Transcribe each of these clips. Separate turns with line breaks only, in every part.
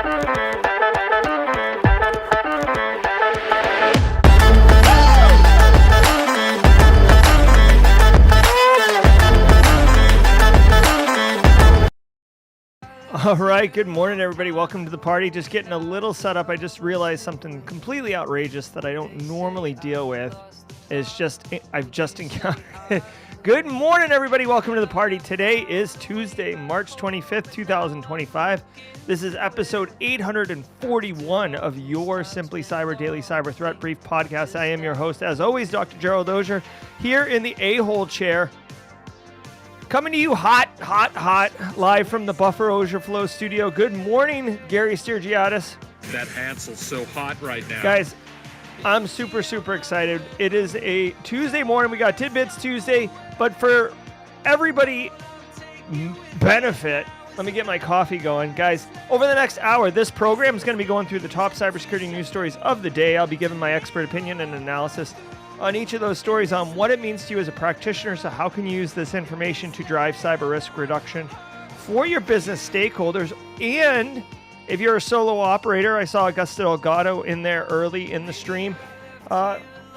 All right, good morning, everybody. Welcome to the party. Just getting a little set up. I just realized something completely outrageous that I don't normally deal with. I've just encountered it. Good morning, everybody. Welcome to the party. Today is Tuesday, March 25th, 2025. This is episode 841 of your Simply Cyber Daily Cyber Threat Brief podcast. I am your host, as always, Dr. Gerald Auger, here in the a-hole chair. Coming to you hot, live from the Buffer Auger Flow studio. Good morning, Gary Sturgiadis.
That Hansel's so hot right now.
Guys, I'm super excited. It is a Tuesday morning. We got Tidbits Tuesday, but for everybody benefit, let me get my coffee going. Guys, over the next hour, this program is going to be going through the top cybersecurity news stories of the day. I'll be giving my expert opinion and analysis on each of those stories on what it means to you as a practitioner. So how can you use this information to drive cyber risk reduction for your business stakeholders? And if you're a solo operator, I saw Augusta Delgado in there early in the stream.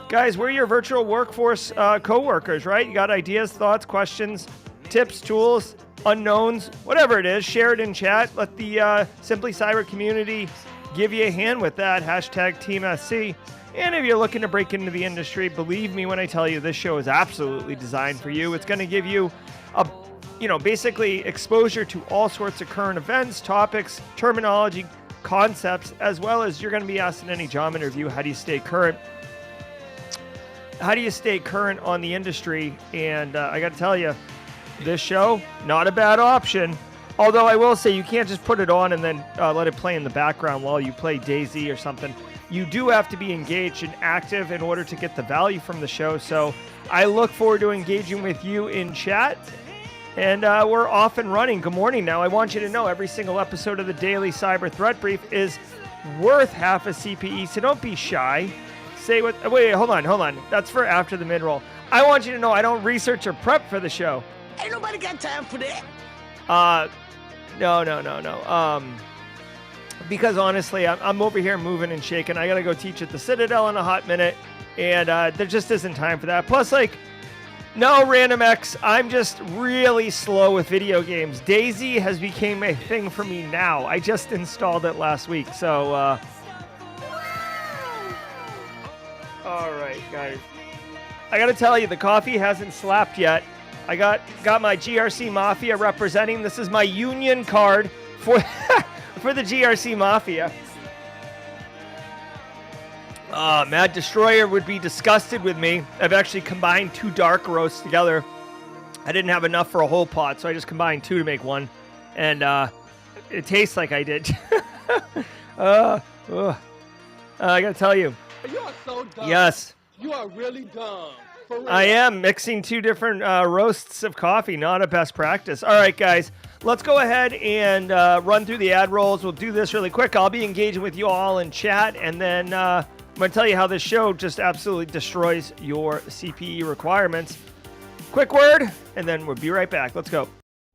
Guys, we're your virtual workforce co-workers, right? You got ideas, thoughts, questions, tips, tools, unknowns, whatever it is, share it in chat. Let the Simply Cyber community give you a hand with that. Hashtag TeamSC. And if you're looking to break into the industry, believe me when I tell you this show is absolutely designed for you. It's going to give you basically exposure to all sorts of current events, topics, terminology, concepts, as well as you're going to be asked in any job interview, how do you stay current? How do you stay current on the industry? And I got to tell you, this show, not a bad option. Although I will say you can't just put it on and then let it play in the background while you play DayZ or something. You do have to be engaged and active in order to get the value from the show. So I look forward to engaging with you in chat. And we're off and running. Good morning now. I want you to know every single episode of the Daily Cyber Threat Brief is worth half a CPE. So don't be shy. Wait, hold on. That's for after the mid-roll. I want you to know I don't research or prep for the show.
Ain't nobody got time for that.
No. Because honestly, I'm over here moving and shaking. I got to go teach at the Citadel in a hot minute, and there just isn't time for that. Plus, no, Random X, I'm just really slow with video games. DayZ has become a thing for me now. I just installed it last week, so, all right, guys. I got to tell you, the coffee hasn't slapped yet. I got my GRC Mafia representing. This is my union card for... for the GRC Mafia. Mad Destroyer would be disgusted with me. I've actually combined two dark roasts together. I didn't have enough for a whole pot, so I just combined two to make one. And it tastes like I did. I gotta tell you.
You are so dumb.
Yes.
You are really dumb. For real.
I am mixing two different roasts of coffee. Not a best practice. All right, guys. Let's go ahead and run through the ad rolls. We'll do this really quick. I'll be engaging with you all in chat, and then I'm going to tell you how this show just absolutely destroys your CPE requirements. Quick word, and then we'll be right back. Let's go.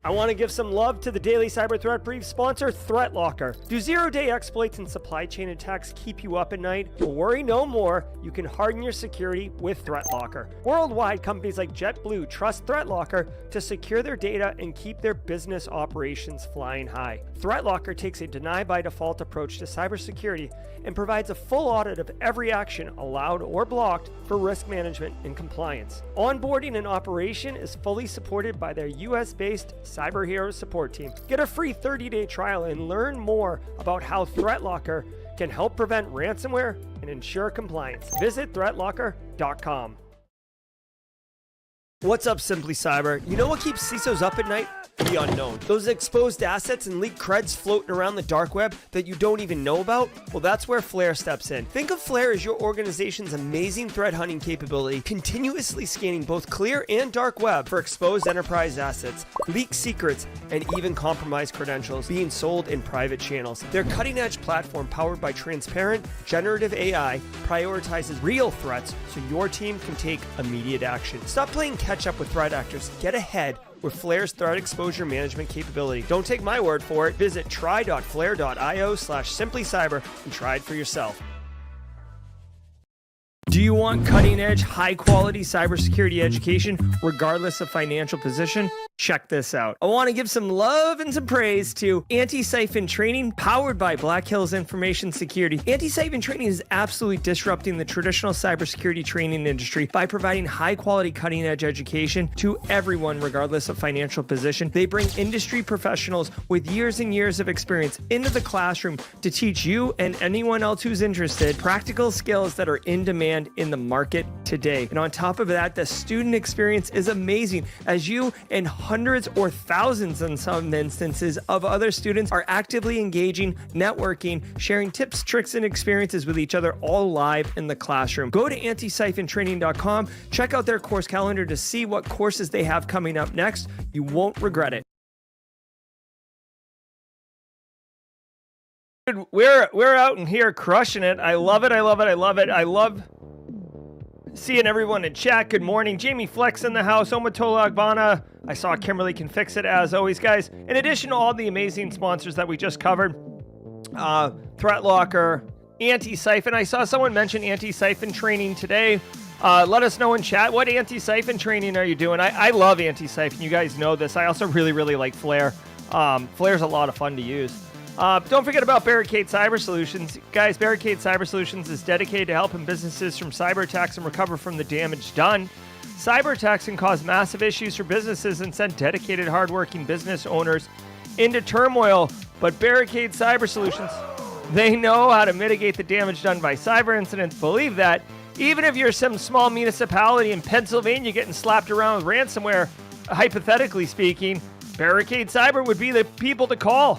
I want to give some love to the Daily Cyber Threat Brief sponsor, ThreatLocker. Do zero-day exploits and supply chain attacks keep you up at night? Well, worry no more. You can harden your security with ThreatLocker. Worldwide, companies like JetBlue trust ThreatLocker to secure their data and keep their business operations flying high. ThreatLocker takes a deny-by-default approach to cybersecurity and provides a full audit of every action allowed or blocked for risk management and compliance. Onboarding and operation is fully supported by their US-based Cyber Heroes support team. Get a free 30-day trial and learn more about how ThreatLocker can help prevent ransomware and ensure compliance. Visit threatlocker.com. What's up, Simply Cyber? You know what keeps CISOs up at night? The unknown. Those exposed assets and leaked creds floating around the dark web that you don't even know about? Well, that's where Flare steps in. Think of Flare as your organization's amazing threat hunting capability, continuously scanning both clear and dark web for exposed enterprise assets, leaked secrets, and even compromised credentials being sold in private channels. Their cutting-edge platform, powered by transparent, generative AI, prioritizes real threats so your team can take immediate action. Stop playing catch-up with threat actors. Get ahead with Flare's threat exposure management capability. Don't take my word for it. Visit try.flare.io/simplycyber and try it for yourself. Do you want cutting-edge, high-quality cybersecurity education, regardless of financial position? Check this out. I want to give some love and some praise to Antisyphon Training, powered by Black Hills Information Security. Antisyphon Training is absolutely disrupting the traditional cybersecurity training industry by providing high-quality, cutting-edge education to everyone, regardless of financial position. They bring industry professionals with years and years of experience into the classroom to teach you and anyone else who's interested practical skills that are in demand in the market today. And on top of that, the student experience is amazing, as you and hundreds or thousands in some instances of other students are actively engaging, networking, sharing tips, tricks, and experiences with each other, all live in the classroom. Go to antisyphontraining.com, check out their course calendar to see what courses they have coming up next. You won't regret it. We're out in here crushing it. I love it. I love it. I love it. I love seeing everyone in chat. Good morning. Jamie Flex in the house. Omatola Agbana. I saw Kimberly can fix it as always, guys. In addition to all the amazing sponsors that we just covered, ThreatLocker, Antisyphon. I saw someone mention Antisyphon training today. Let us know in chat, what Antisyphon training are you doing? I love Antisyphon. You guys know this. I also really, really like Flare. Flare's a lot of fun to use. Don't forget about Barricade Cyber Solutions. Guys, Barricade Cyber Solutions is dedicated to helping businesses from cyber attacks and recover from the damage done. Cyber attacks can cause massive issues for businesses and send dedicated, hardworking business owners into turmoil. But Barricade Cyber Solutions, they know how to mitigate the damage done by cyber incidents. Believe that. Even if you're some small municipality in Pennsylvania getting slapped around with ransomware, hypothetically speaking, Barricade Cyber would be the people to call.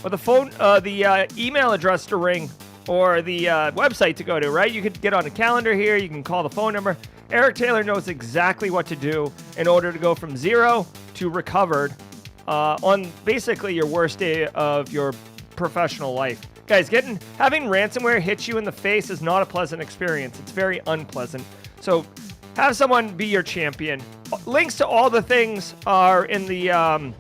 Or the phone, the email address to ring, or the website to go to, right? You could get on a calendar here. You can call the phone number. Eric Taylor knows exactly what to do in order to go from zero to recovered on basically your worst day of your professional life. Guys, having ransomware hit you in the face is not a pleasant experience. It's very unpleasant. So have someone be your champion. Links to all the things are in the...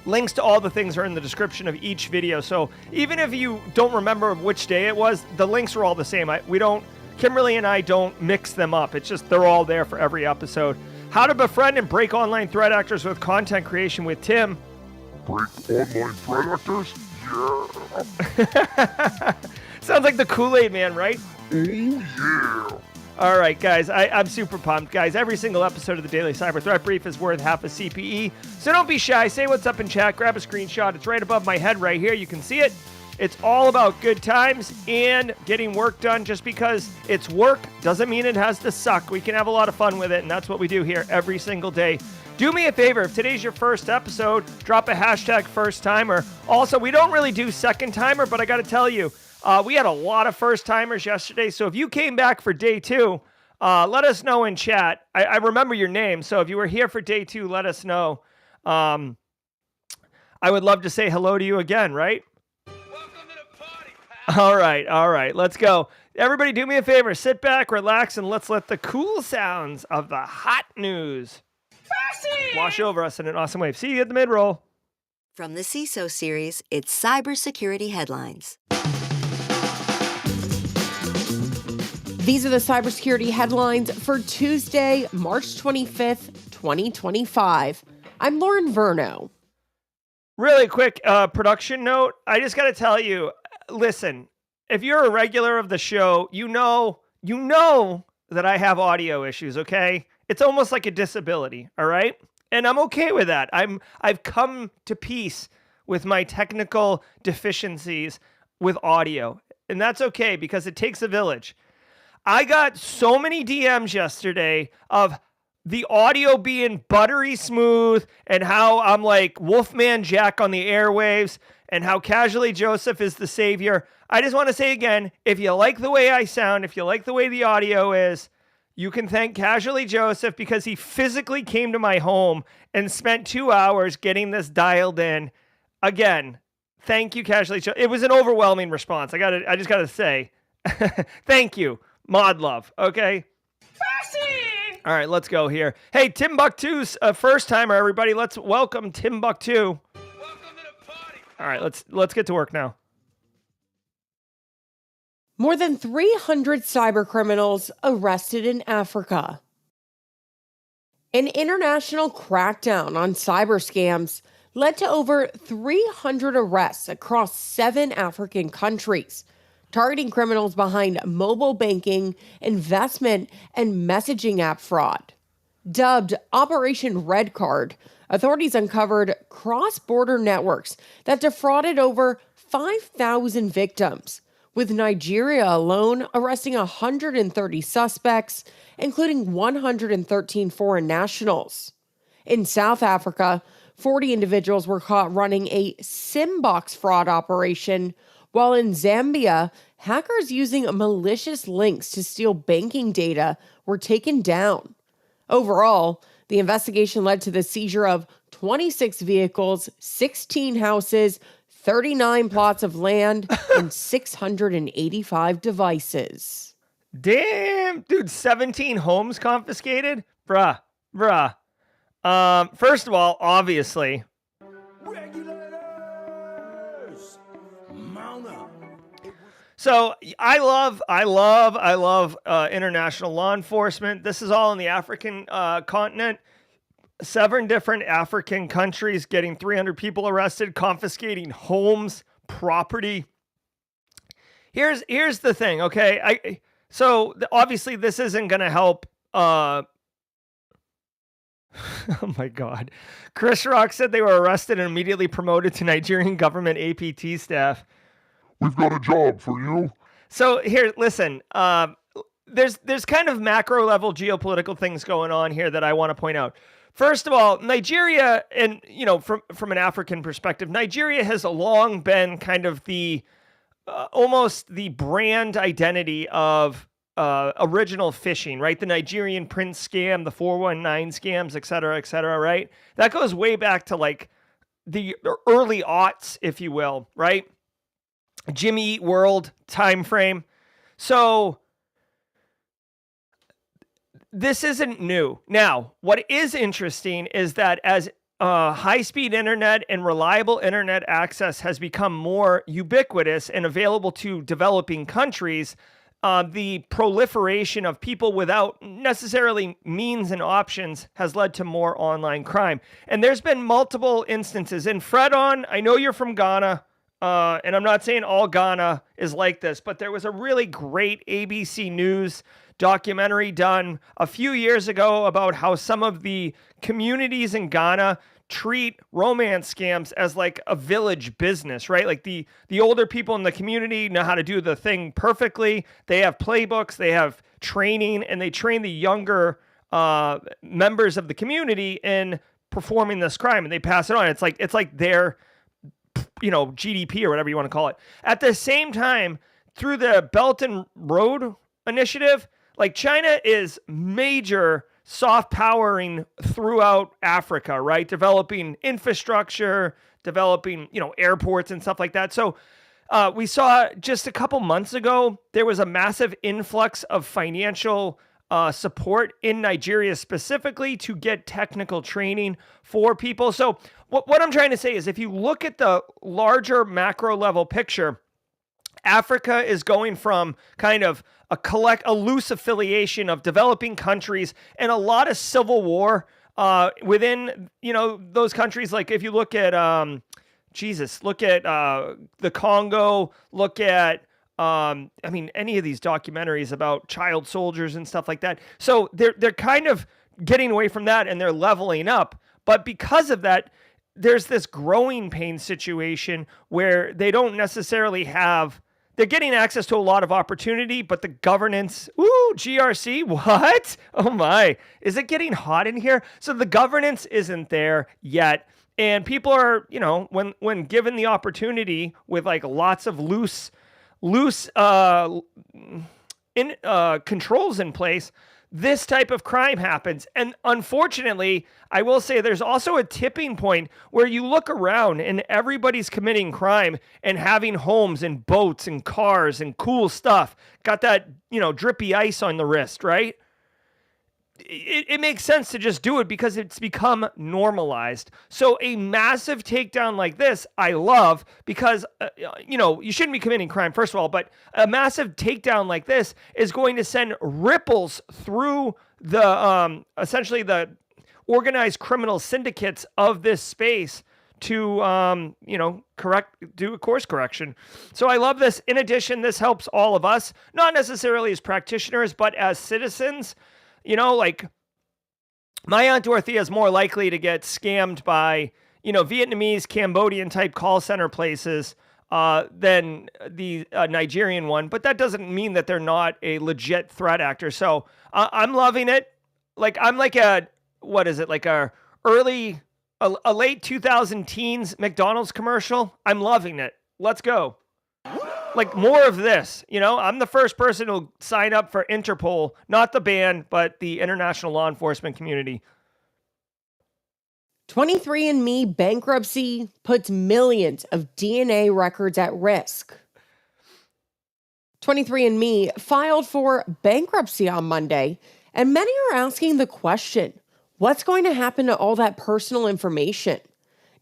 Links to all the things are in the description of each video. So even if you don't remember which day it was, the links are all the same. Kimberly and I don't mix them up. It's just they're all there for every episode. How to befriend and break online threat actors with content creation with Tim.
Break online threat actors? Yeah.
Sounds like the Kool-Aid Man, right?
Oh, yeah.
All right, guys, I'm super pumped. Guys, every single episode of the Daily Cyber Threat Brief is worth half a CPE. So don't be shy. Say what's up in chat. Grab a screenshot. It's right above my head right here. You can see it. It's all about good times and getting work done. Just because it's work doesn't mean it has to suck. We can have a lot of fun with it, and that's what we do here every single day. Do me a favor. If today's your first episode, drop a hashtag first timer. Also, we don't really do second timer, but I got to tell you, we had a lot of first-timers yesterday, so if you came back for day 2, let us know in chat. I remember your name, so if you were here for day 2, let us know. I would love to say hello to you again, right?
Welcome to the party, pal.
All right, let's go. Everybody do me a favor. Sit back, relax, and let's let the cool sounds of the hot news wash over us in an awesome wave. See you at the mid-roll.
From the CISO series, it's cybersecurity headlines.
These are the cybersecurity headlines for Tuesday, March 25th, 2025. I'm Lauren Verno.
Really quick production note. I just got to tell you, listen, if you're a regular of the show, you know that I have audio issues, okay? It's almost like a disability, all right? And I'm okay with that. I've come to peace with my technical deficiencies with audio. And that's okay because it takes a village. I got so many DMs yesterday of the audio being buttery smooth and how I'm like Wolfman Jack on the airwaves and how Casually Joseph is the savior. I just want to say again, if you like the way I sound, if you like the way the audio is, you can thank Casually Joseph because he physically came to my home and spent 2 hours getting this dialed in. Again, thank you, Casually Joseph. It was an overwhelming response. I just got to say, thank you. Mod love, okay? All right, let's go here. Hey, Timbuktu's a first timer, everybody. Let's welcome Timbuktu.
Welcome to the party.
All right, let's get to work now.
More than 300 cybercriminals arrested in Africa. An international crackdown on cyber scams led to over 300 arrests across 7 African countries, targeting criminals behind mobile banking, investment, and messaging app fraud. Dubbed Operation Red Card, authorities uncovered cross-border networks that defrauded over 5,000 victims, with Nigeria alone arresting 130 suspects, including 113 foreign nationals. In South Africa, 40 individuals were caught running a SIM box fraud operation, while in Zambia, hackers using malicious links to steal banking data were taken down. Overall, the investigation led to the seizure of 26 vehicles, 16 houses, 39 plots of land, and 685 devices.
Damn, dude, 17 homes confiscated? Bruh. First of all, obviously,
Regulators, mount up.
so I love international law enforcement. This is all in the African continent. 7 different African countries getting 300 people arrested, confiscating homes, property. Here's the thing, okay? Obviously this isn't going to help. Oh my God. Chris Rock said they were arrested and immediately promoted to Nigerian government APT staff.
We've got a job for you.
So here, listen, there's kind of macro level geopolitical things going on here that I want to point out. First of all, Nigeria, and from an African perspective, Nigeria has long been kind of the almost the brand identity of original phishing, right? The Nigerian prince scam, the 419 scams, et cetera, right? That goes way back to like the early aughts, if you will, right? Jimmy Eat World time frame. So this isn't new. Now, what is interesting is that as high-speed internet and reliable internet access has become more ubiquitous and available to developing countries, the proliferation of people without necessarily means and options has led to more online crime. And there's been multiple instances. And Fredon, I know you're from Ghana, and I'm not saying all Ghana is like this, but there was a really great ABC News documentary done a few years ago about how some of the communities in Ghana treat romance scams as like a village business, right? Like the older people in the community know how to do the thing perfectly. They have playbooks, they have training, and they train the younger members of the community in performing this crime, and they pass it on. It's like their GDP or whatever you want to call it. At the same time, through the Belt and Road Initiative, like China is major soft powering throughout Africa, right? Developing infrastructure, developing, airports and stuff like that. So we saw just a couple months ago, there was a massive influx of financial support in Nigeria specifically to get technical training for people. So what I'm trying to say is if you look at the larger macro level picture, Africa is going from kind of a loose affiliation of developing countries and a lot of civil war within, those countries. Like if you look at, look at the Congo, look at, any of these documentaries about child soldiers and stuff like that. So they're kind of getting away from that and they're leveling up. But because of that, there's this growing pain situation where they don't necessarily have. They're getting access to a lot of opportunity, but the governance, GRC, what? Oh my, is it getting hot in here? So the governance isn't there yet. And people are, when given the opportunity with like lots of loose controls in place, this type of crime happens. And unfortunately, I will say there's also a tipping point where you look around and everybody's committing crime and having homes and boats and cars and cool stuff. Got that, drippy ice on the wrist, right? it makes sense to just do it because it's become normalized. So a massive takedown like this, I love because, you shouldn't be committing crime, first of all, but a massive takedown like this is going to send ripples through the, essentially the organized criminal syndicates of this space to, do a course correction. So I love this. In addition, this helps all of us, not necessarily as practitioners, but as citizens. Like my Aunt Dorothea is more likely to get scammed by, Vietnamese, Cambodian type call center places than the Nigerian one. But that doesn't mean that they're not a legit threat actor. So I'm loving it. Like I'm like a late 2000 teens McDonald's commercial. I'm loving it. Let's go. Like more of this, I'm the first person who'll sign up for Interpol, not the band, but the international law enforcement community.
23andMe bankruptcy puts millions of DNA records at risk. 23andMe filed for bankruptcy on Monday, and many are asking the question, what's going to happen to all that personal information?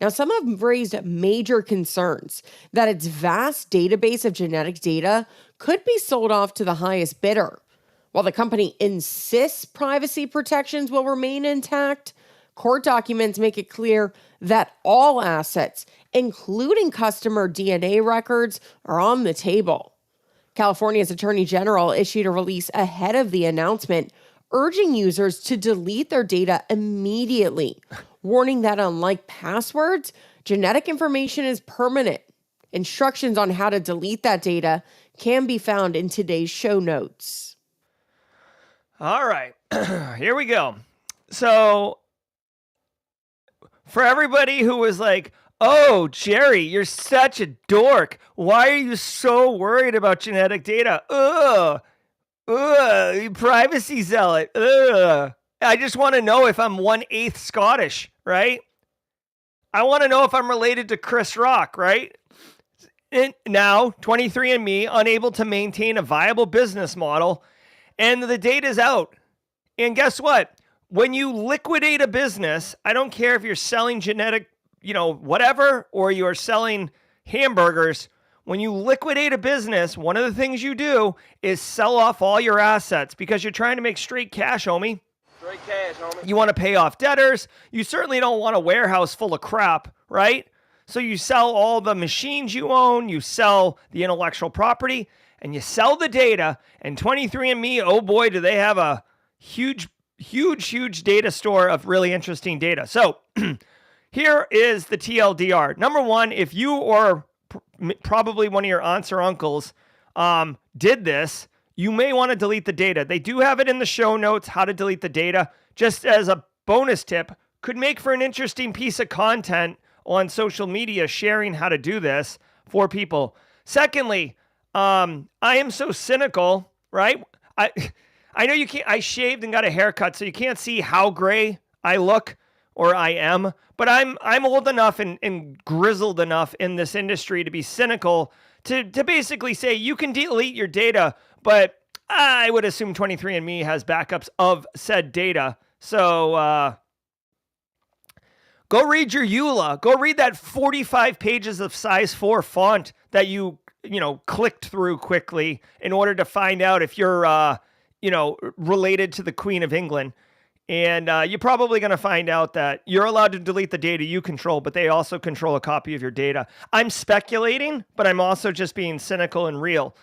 Now, some have raised major concerns that its vast database of genetic data could be sold off to the highest bidder. While the company insists privacy protections will remain intact, court documents make it clear that all assets, including customer DNA records, are on the table. California's Attorney General issued a release ahead of the announcement, urging users to delete their data immediately, warning that unlike passwords, genetic information is permanent. Instructions on how to delete that data can be found in today's show notes.
All right, here we go. So for everybody who was like, oh, Jerry, you're such a dork. Why are you so worried about genetic data? Privacy zealot. I just want to know if I'm 1/8 Scottish, right? I want to know if I'm related to Chris Rock, right? And now, 23andMe unable to maintain a viable business model, and the data's out. And guess what? When you liquidate a business, I don't care if you're selling genetic, whatever, or you're selling hamburgers. When you liquidate a business, one of the things you do is sell off all your assets because you're trying to make straight cash, homie.
Straight cash, homie.
You want to pay off debtors. You certainly don't want a warehouse full of crap, right? So you sell all the machines you own, you sell the intellectual property, and you sell the data. And 23andMe, oh boy, do they have a huge data store of really interesting data. So here is the TLDR. Number one, if you or probably one of your aunts or uncles did this, you may want to delete the data. They do have it in the show notes, how to delete the data. Just as a bonus tip, could make for an interesting piece of content on social media, sharing how to do this for people. Secondly, I am so cynical, right? I know you can't, I shaved and got a haircut, so you can't see how gray I look or I am, but I'm old enough and grizzled enough in this industry to be cynical to basically say you can delete your data, but I would assume 23andMe has backups of said data. So go read your EULA. Go read that 45 pages of size 4 font that you clicked through quickly in order to find out if you're related to the Queen of England. And you're probably going to find out that you're allowed to delete the data you control, but they also control a copy of your data. I'm speculating, but I'm also just being cynical and real.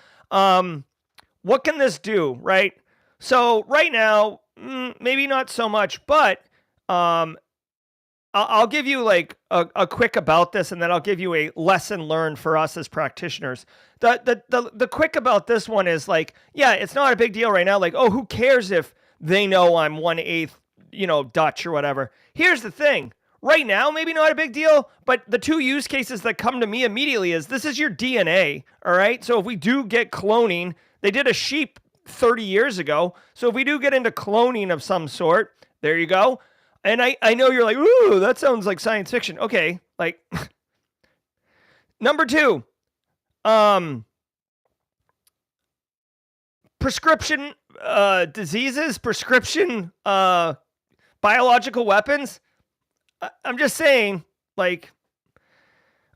What can this do, right? So right now, maybe not so much, but I'll give you like a quick about this, and then I'll give you a lesson learned for us as practitioners. The quick about this one is like, yeah, it's not a big deal right now. Like, oh, who cares if they know I'm 1/8, Dutch or whatever. Here's the thing. Right now, maybe not a big deal, but the two use cases that come to me immediately is this is your DNA, all right? So if we do get cloning, they did a sheep 30 years ago. So if we do get into cloning of some sort, there you go. And I know you're like, ooh, that sounds like science fiction. Okay, like, number two, prescription diseases, prescription biological weapons. I'm just saying, like,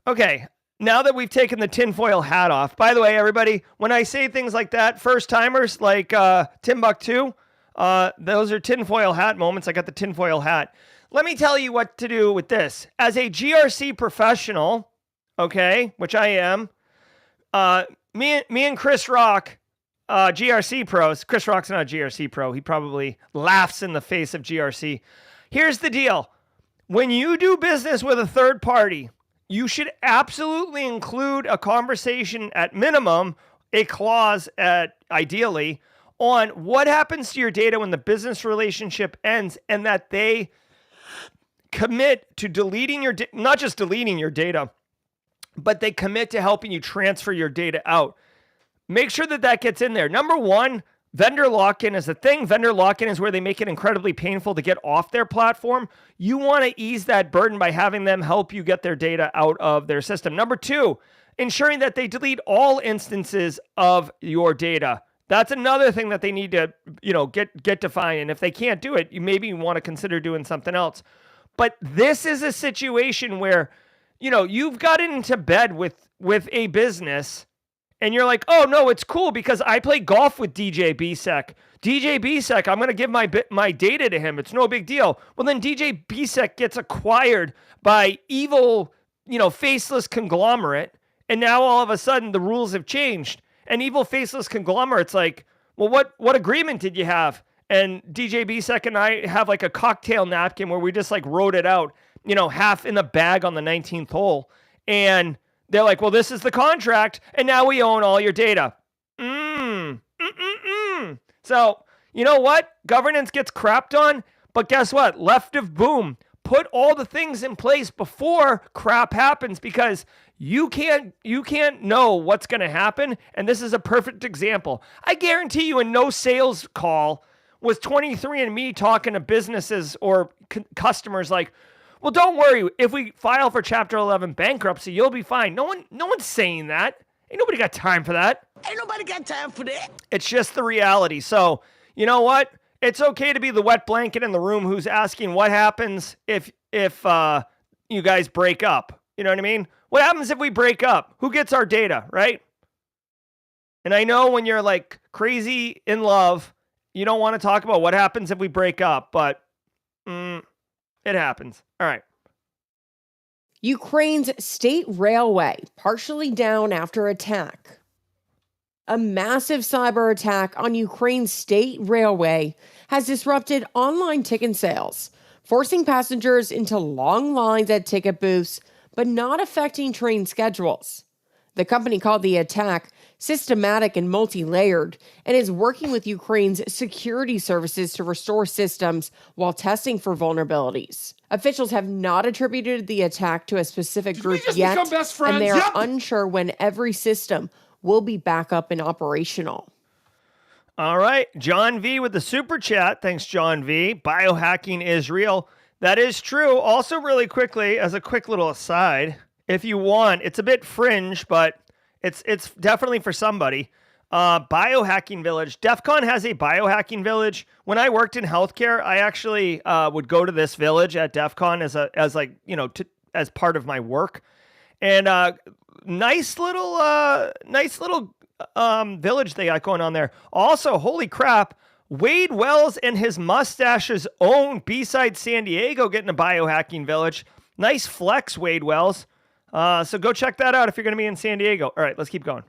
okay, now that we've taken the tinfoil hat off, by the way, everybody, when I say things like that, first timers like Timbuktu, those are tinfoil hat moments. I got the tinfoil hat. Let me tell you what to do with this. As a GRC professional, okay, which I am, me and Chris Rock, GRC pros. Chris Rock's not a GRC pro. He probably laughs in the face of GRC. Here's the deal. When you do business with a third party, you should absolutely include a conversation at minimum, a clause ideally, on what happens to your data when the business relationship ends, and that they commit to deleting your not just deleting your data, but they commit to helping you transfer your data out. Make sure that gets in there. Number one, vendor lock-in is a thing. Vendor lock-in is where they make it incredibly painful to get off their platform. You want to ease that burden by having them help you get their data out of their system. Number two, ensuring that they delete all instances of your data. That's another thing that they need to, get defined. And if they can't do it, you maybe want to consider doing something else. But this is a situation where, you've gotten into bed with a business and you're like, oh no, it's cool because I play golf with DJ BSEC. DJ BSEC, I'm going to give my data to him. It's no big deal. Well, then DJ BSEC gets acquired by evil, faceless conglomerate. And now all of a sudden the rules have changed. And evil faceless conglomerate's like, well, what agreement did you have? And DJ BSEC and I have like a cocktail napkin where we just like wrote it out, half in the bag on the 19th hole. And they're like, well, this is the contract, and now we own all your data. So, you know what? Governance gets crapped on, but guess what? Left of boom. Put all the things in place before crap happens, because you can't know what's going to happen, and this is a perfect example. I guarantee you, in no sales call was 23andMe talking to businesses or customers like, well, don't worry. If we file for Chapter 11 bankruptcy, you'll be fine. No one's saying that. Ain't nobody got time for that.
Ain't nobody got time for that.
It's just the reality. So, you know what? It's okay to be the wet blanket in the room who's asking what happens if you guys break up. You know what I mean? What happens if we break up? Who gets our data, right? And I know when you're like crazy in love, you don't want to talk about what happens if we break up, but it happens. All right.
Ukraine's state railway partially down after attack. A massive cyber attack on Ukraine's state railway has disrupted online ticket sales, forcing passengers into long lines at ticket booths, but not affecting train schedules. The company called the attack systematic and multi-layered and is working with Ukraine's security services to restore systems while testing for vulnerabilities. Officials have not attributed the attack to a specific group yet, and they are unsure when every system will be back up and operational.
All right. John V with the super chat. Thanks, John V. Biohacking is real. That is true. Also, really quickly, as a quick little aside, if you want, it's a bit fringe, but it's definitely for somebody. Biohacking Village. DEF CON has a biohacking village. When I worked in healthcare, I actually would go to this village at DEF CON as part of my work. And nice little village they got going on there. Also, holy crap, Wade Wells and his mustache's own B-Side San Diego getting a biohacking village. Nice flex, Wade Wells. So go check that out if you're going to be in San Diego. All right, let's keep going.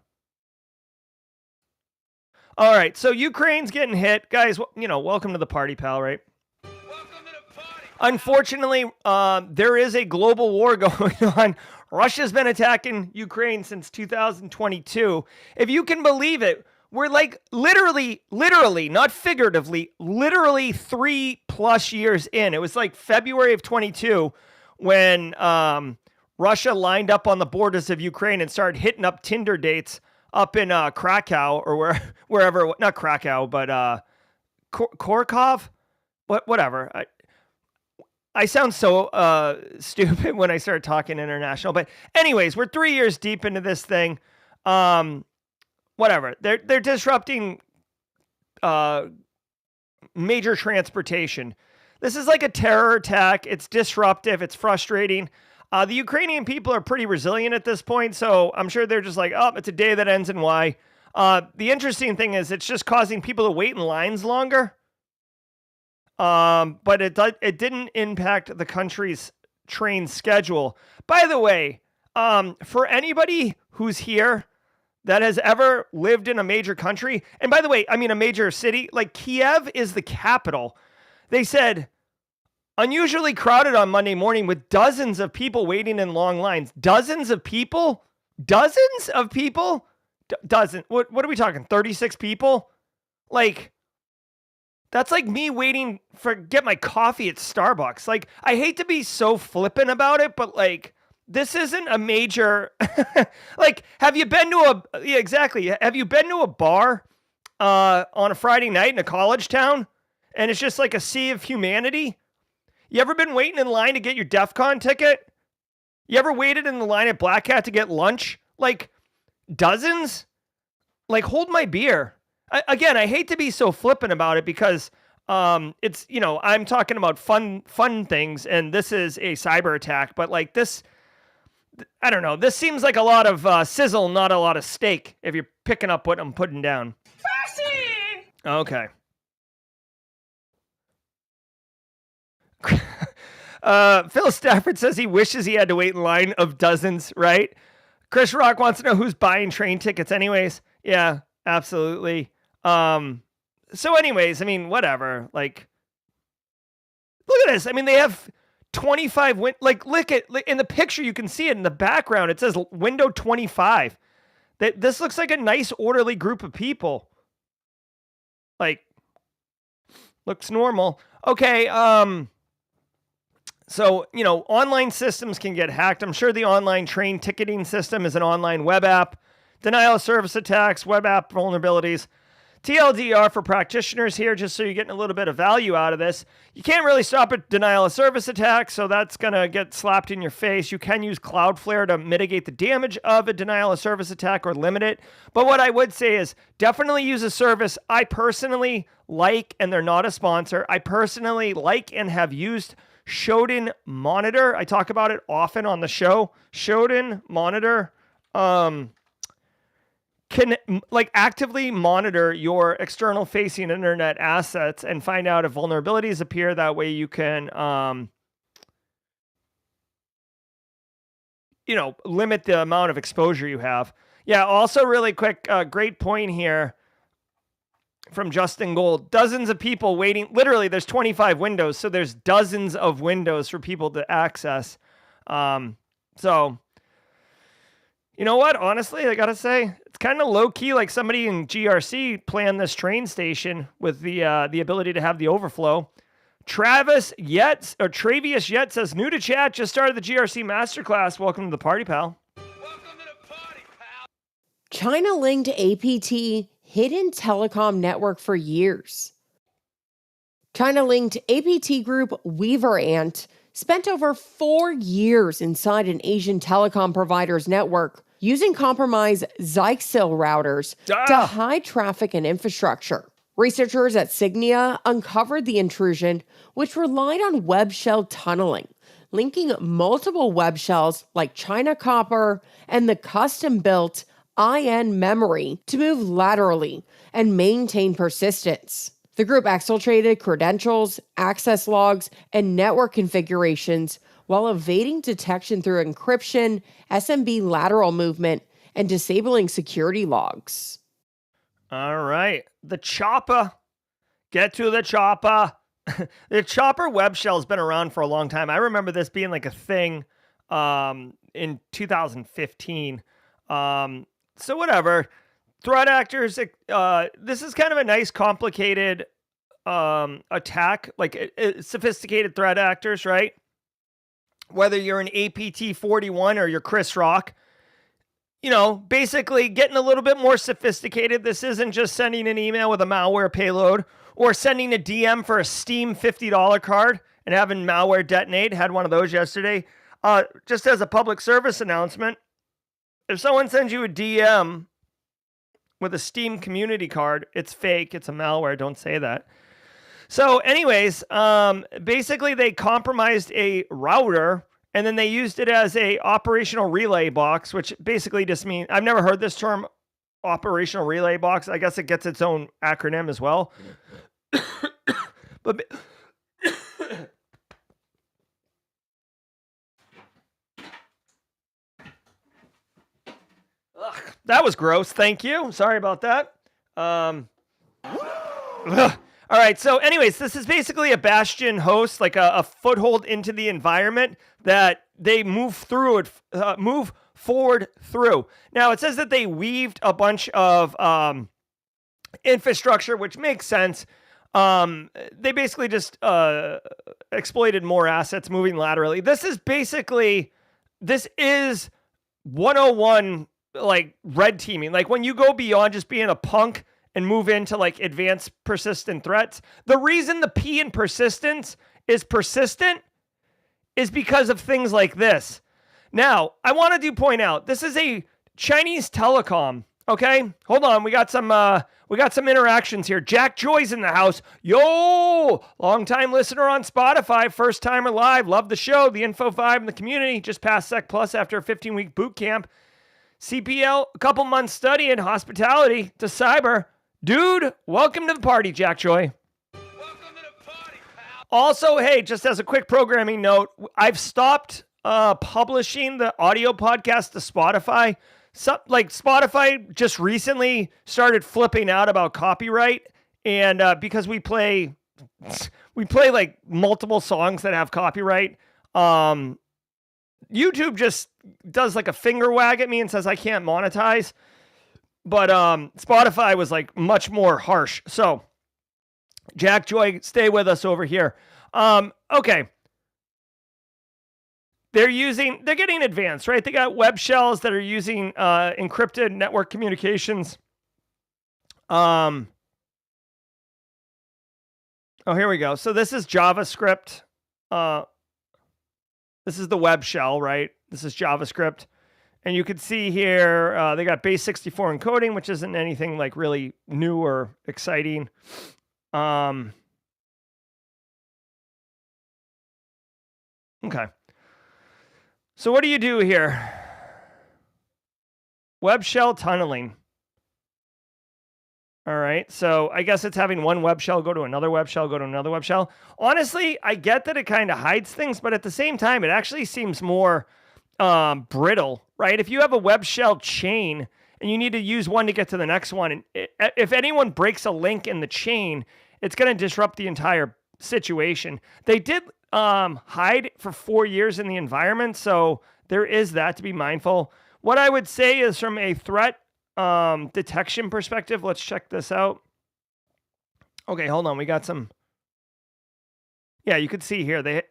All right, so Ukraine's getting hit. Guys, welcome to the party, pal, right?
Welcome to the party.
Unfortunately, there is a global war going on. Russia's been attacking Ukraine since 2022. If you can believe it, we're like literally, not figuratively, literally 3+ years in. It was like February of 22 when Russia lined up on the borders of Ukraine and started hitting up Tinder dates up in Krakow or wherever, not Krakow, but Kharkov, whatever. I sound so stupid when I start talking international, but anyways, we're 3 years deep into this thing. Whatever. They're disrupting major transportation. This is like a terror attack. It's disruptive. It's frustrating. The Ukrainian people are pretty resilient at this point, so I'm sure they're just like, oh, it's a day that ends in Y. The interesting thing is it's just causing people to wait in lines longer. But it didn't impact the country's train schedule. By the way, for anybody who's here that has ever lived in a major country, and by the way, I mean a major city, like Kiev is the capital. They said unusually crowded on Monday morning with dozens of people waiting in long lines. Dozens of people? Dozens of people? What are we talking? 36 people? Like, that's like me waiting get my coffee at Starbucks. Like, I hate to be so flippant about it, but like, this isn't a major, like, have you been to Have you been to a bar, on a Friday night in a college town and it's just like a sea of humanity? You ever been waiting in line to get your DEF CON ticket? You ever waited in the line at Black Hat to get lunch? Like, dozens? Like, hold my beer. Again, I hate to be so flippant about it because it's, I'm talking about fun things, and this is a cyber attack, but like this, I don't know, this seems like a lot of sizzle, not a lot of steak, if you're picking up what I'm putting down. Okay. Phil Stafford says he wishes he had to wait in line of dozens, right? Chris Rock wants to know who's buying train tickets anyways. Yeah, absolutely. So anyways, I mean, whatever. Like, look at this. I mean, they have 25 look at in the picture, you can see it in the background. It says window 25. This looks like a nice orderly group of people. Like, looks normal. Okay, so, online systems can get hacked. I'm sure the online train ticketing system is an online web app. Denial of service attacks, web app vulnerabilities. TLDR for practitioners here, just so you're getting a little bit of value out of this. You can't really stop a denial of service attack, so that's going to get slapped in your face. You can use Cloudflare to mitigate the damage of a denial of service attack or limit it. But what I would say is definitely use a service I personally like, and they're not a sponsor. I personally like and have used Shodan Monitor. I talk about it often on the show. Shodan Monitor can actively monitor your external facing internet assets and find out if vulnerabilities appear. That way you can, limit the amount of exposure you have. Yeah. Also really quick, great point here from Justin Gold. Dozens of people waiting. Literally, there's 25 windows, so there's dozens of windows for people to access. So, you know what? Honestly, I gotta say, it's kind of low key. Like somebody in GRC planned this train station with the ability to have the overflow. Travius Yet says, new to chat, just started the GRC masterclass. Welcome to the party, pal.
Welcome to the party, pal.
China linked APT hidden telecom network for years. China linked APT group Weaver Ant spent over 4 years inside an Asian telecom provider's network using compromised Zyxel routers to hide traffic and infrastructure. Researchers at Signia uncovered the intrusion, which relied on web shell tunneling, linking multiple web shells like China Copper and the custom-built IN memory to move laterally and maintain persistence. The group exfiltrated credentials, access logs, and network configurations while evading detection through encryption, SMB lateral movement, and disabling security logs.
All right. The chopper. Get to the chopper. The chopper web shell has been around for a long time. I remember this being like a thing in 2015. So whatever. Threat actors, this is kind of a nice, complicated attack, like sophisticated threat actors, right? Whether you're an APT41 or you're Chris Rock, basically getting a little bit more sophisticated. This isn't just sending an email with a malware payload or sending a DM for a Steam $50 card and having malware detonate. Had one of those yesterday. Just as a public service announcement, if someone sends you a DM with a Steam community card. It's fake. It's a malware. Don't say that. So anyways, basically they compromised a router and then they used it as a operational relay box, which basically just means, I've never heard this term, operational relay box. I guess it gets its own acronym as well. But ugh, that was gross. Thank you. Sorry about that. All right. So anyways, this is basically a bastion host, like a foothold into the environment that they move through it, move forward through. Now it says that they weaved a bunch of infrastructure, which makes sense. They basically just exploited more assets moving laterally. This is 101 like red teaming. Like when you go beyond just being a punk and move into like advanced persistent threats. The reason the P in persistence is persistent is because of things like this. Now, I want to point out, this is a Chinese telecom. Okay, hold on. We got some interactions here. Jack Joy's in the house. Yo, long-time listener on Spotify, first timer live. Love the show. The info vibe in the community. Just passed Sec Plus after a 15-week boot camp. CPL, a couple months study in hospitality to cyber. Dude, welcome to the party, Jack Joy.
Welcome to the party, pal.
Also, hey, just as a quick programming note, I've stopped publishing the audio podcast to Spotify. Like Spotify just recently started flipping out about copyright, and because we play like multiple songs that have copyright, YouTube just does like a finger wag at me and says I can't monetize. But Spotify was like much more harsh. So Jack Joy, stay with us over here. Okay. They're getting advanced, right? They got web shells that are using encrypted network communications. Oh, here we go. So this is JavaScript. This is the web shell, right? This is JavaScript. And you can see here, they got base 64 encoding, which isn't anything like really new or exciting. Okay. So what do you do here? Web shell tunneling. All right. So I guess it's having one web shell go to another web shell, go to another web shell. Honestly, I get that it kind of hides things, but at the same time, it actually seems more brittle, right? If you have a web shell chain and you need to use one to get to the next one, and if anyone breaks a link in the chain, it's going to disrupt the entire situation. They did hide for 4 years in the environment, so there is that to be mindful. What I would say is from a threat detection perspective, let's check this out. Okay, hold on. We got some. Yeah, you can see here. They're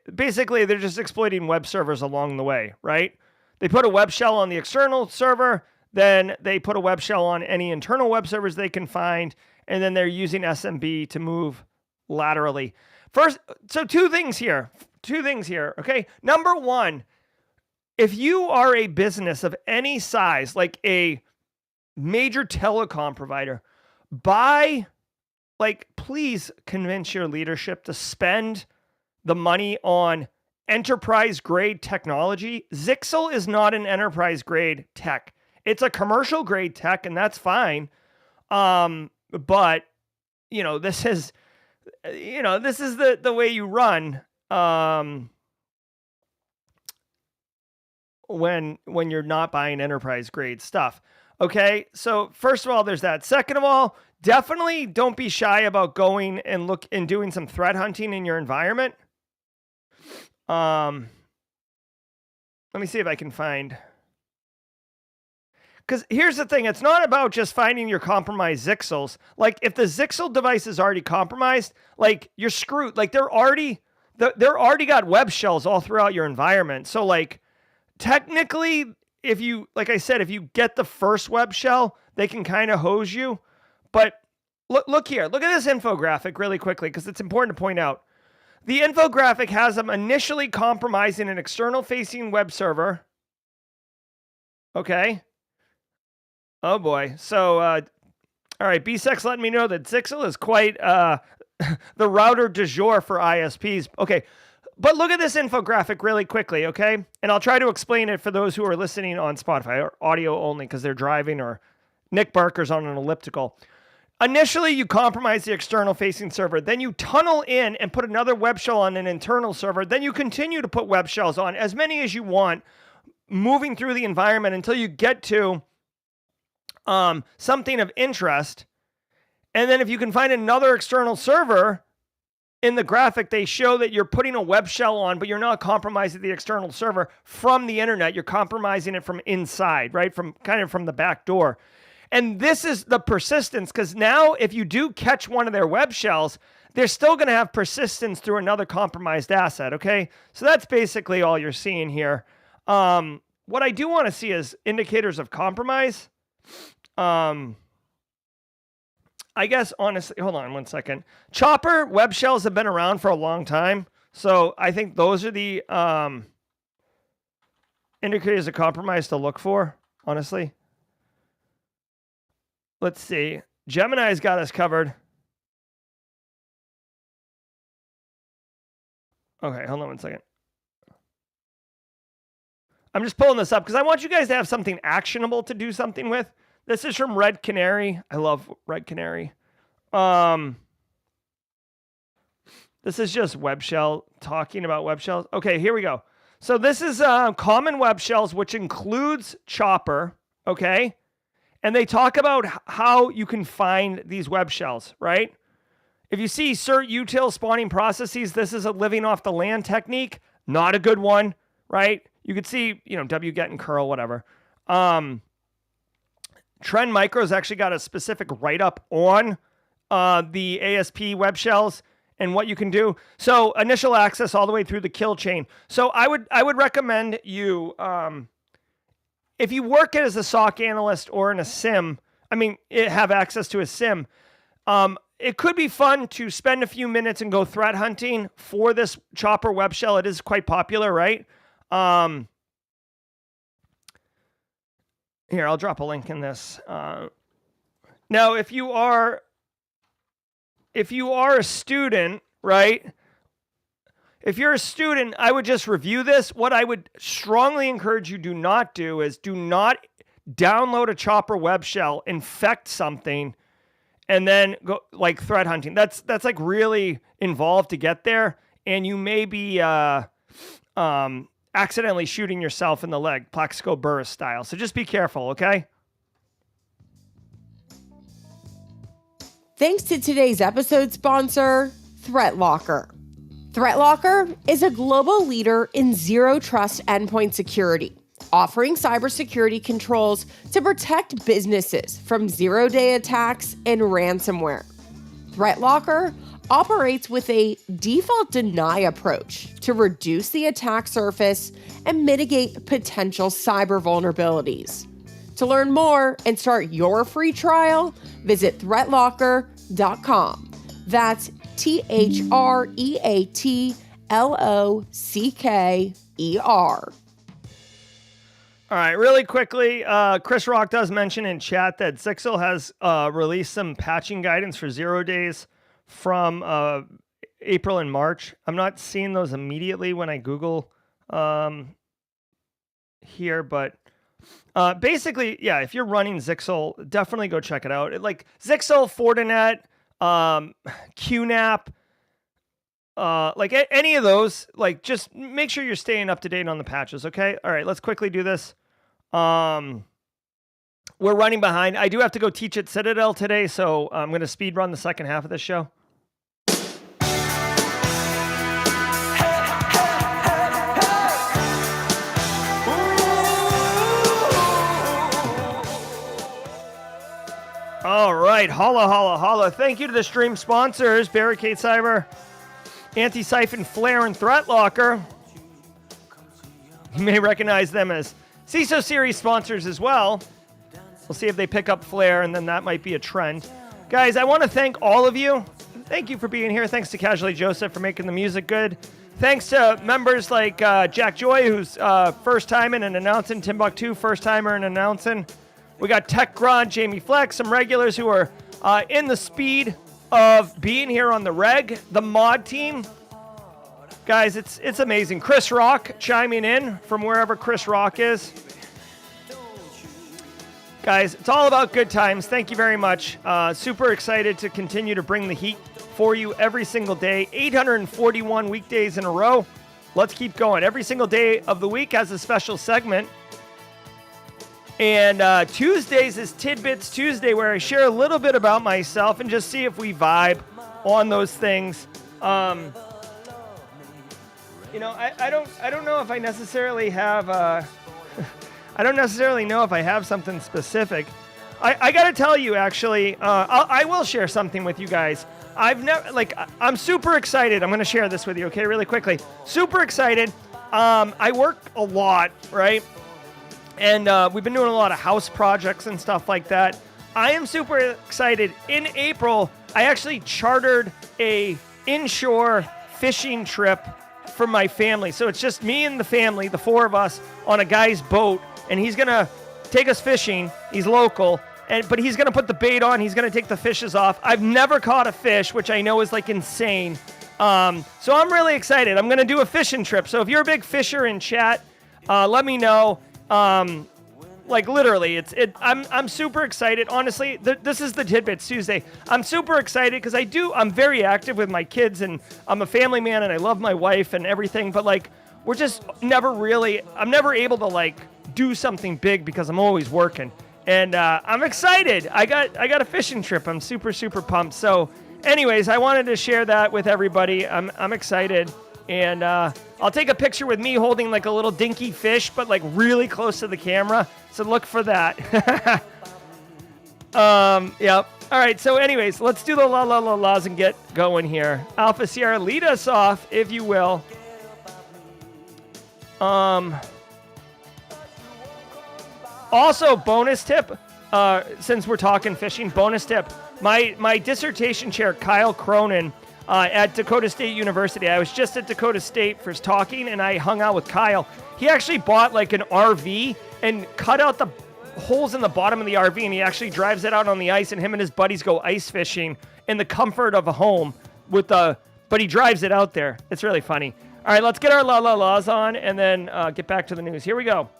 just exploiting web servers along the way, right? They put a web shell on the external server, then they put a web shell on any internal web servers they can find, and then they're using SMB to move laterally. First, so two things here, okay? Number one, if you are a business of any size, like a major telecom provider, please convince your leadership to spend the money on enterprise grade technology. Zixel is not an enterprise grade tech. It's a commercial grade tech, and that's fine. But this is the way you run when you're not buying enterprise grade stuff. Okay, so first of all, there's that. Second of all, definitely don't be shy about going and doing some threat hunting in your environment. Let me see if I can find. Because here's the thing, it's not about just finding your compromised Zixels. Like if the Zixel device is already compromised, like you're screwed. Like they're already got web shells all throughout your environment. So like technically, if you get the first web shell, they can kind of hose you. But look here, look at this infographic really quickly, because it's important to point out. The infographic has them initially compromising an external facing web server. Okay. Oh boy. So All right, BSEC's letting me know that Zixel is quite the router du jour for ISPs. Okay, but look at this infographic really quickly, okay? And I'll try to explain it for those who are listening on Spotify or audio only because they're driving or Nick Barker's on an elliptical. Initially, you compromise the external facing server. Then you tunnel in and put another web shell on an internal server. Then you continue to put web shells on, as many as you want, moving through the environment until you get to something of interest. And then if you can find another external server, in the graphic, they show that you're putting a web shell on, but you're not compromising the external server from the internet. You're compromising it from inside, right? From the back door. And this is the persistence, because now if you do catch one of their web shells, they're still going to have persistence through another compromised asset, okay? So that's basically all you're seeing here. What I do want to see is indicators of compromise. I guess, honestly, hold on one second. Chopper web shells have been around for a long time, so I think those are the indicators of compromise to look for, honestly. Let's see. Gemini's got us covered. Okay, hold on one second. I'm just pulling this up because I want you guys to have something actionable to do something with. This is from Red Canary. I love Red Canary. This is just web shell, talking about web shells. Okay, here we go. So this is common web shells, which includes Chopper, okay? And they talk about how you can find these web shells, right? If you see cert util spawning processes, this is a living off the land technique. Not a good one, right? You could see, wget and curl, whatever. Trend Micro's actually got a specific write-up on the ASP web shells and what you can do. So initial access all the way through the kill chain. So I would recommend you, if you work as a SOC analyst or in a SIM, have access to a SIM, it could be fun to spend a few minutes and go threat hunting for this Chopper web shell. It is quite popular, right? Here, I'll drop a link in this. Now, if you are a student, right? If you're a student, I would just review this. What I would strongly encourage you do not do is do not download a Chopper web shell, infect something, and then go like threat hunting. That's like really involved to get there, and you may be accidentally shooting yourself in the leg, Plaxico Burris style. So just be careful, okay?
Thanks to today's episode sponsor, ThreatLocker. ThreatLocker is a global leader in zero trust endpoint security, offering cybersecurity controls to protect businesses from zero-day attacks and ransomware. ThreatLocker operates with a default deny approach to reduce the attack surface and mitigate potential cyber vulnerabilities. To learn more and start your free trial, visit threatlocker.com. That's ThreatLocker.
All right, really quickly, Chris Rock does mention in chat that Zixel has released some patching guidance for 0 days from April and March. I'm not seeing those immediately when I Google here, but basically, yeah, if you're running Zixel, definitely go check it out. Like Zixel, Fortinet, QNAP, like any of those, like just make sure you're staying up to date on the patches, okay? All right, let's quickly do this. We're running behind. I do have to go teach at Citadel today, so I'm going to speed run the second half of this show. All right, holla, holla, holla. Thank you to the stream sponsors, Barricade Cyber, Antisyphon, Flare, and ThreatLocker. You may recognize them as CISO Series sponsors as well. We'll see if they pick up Flare, and then that might be a trend. Guys, I want to thank all of you. Thank you for being here. Thanks to Casually Joseph for making the music good. Thanks to members like Jack Joy, who's first time in and announcing, Timbuktu, first timer and announcing. We got Tech Grunt, Jamie Flex, some regulars who are in the speed of being here on the reg, the mod team. Guys, it's amazing. Chris Rock chiming in from wherever Chris Rock is. Guys, it's all about good times. Thank you very much. Super excited to continue to bring the heat for you every single day. 841 weekdays in a row. Let's keep going. Every single day of the week has a special segment. And Tuesdays is Tidbits Tuesday, where I share a little bit about myself and just see if we vibe on those things. You know, I don't know if I necessarily have I don't necessarily know if I have something specific. I got to tell you, actually, I will share something with you guys. I'm super excited. I'm going to share this with you, okay, really quickly. Super excited. I work a lot, right? And we've been doing a lot of house projects and stuff like that. I am super excited. In April, I actually chartered a inshore fishing trip for my family. So it's just me and the family, the four of us, on a guy's boat. And he's going to take us fishing. He's local. But he's going to put the bait on. He's going to take the fishes off. I've never caught a fish, which I know is like insane. So I'm really excited. I'm going to do a fishing trip. So if you're a big fisher in chat, let me know. Like literally, I'm super excited. Honestly, this is the Tidbits Tuesday. I'm super excited because I'm very active with my kids, and I'm a family man, and I love my wife and everything. But like, I'm never able to like do something big because I'm always working. And I'm excited. I got a fishing trip. I'm super, super pumped. So anyways, I wanted to share that with everybody. I'm excited. And I'll take a picture with me holding like a little dinky fish, but like really close to the camera. So look for that. Yep. All right. So anyways, let's do the la la la la's and get going here. Alpha Sierra, lead us off, if you will. Also, bonus tip, since we're talking fishing, bonus tip. My dissertation chair, Kyle Cronin, at Dakota State University. I was just at Dakota State for talking, and I hung out with Kyle. He actually bought like an RV and cut out the holes in the bottom of the RV, and he actually drives it out on the ice, and him and his buddies go ice fishing in the comfort of a home but he drives it out there. It's really funny. All right, let's get our la la la's on and then get back to the news. Here we go.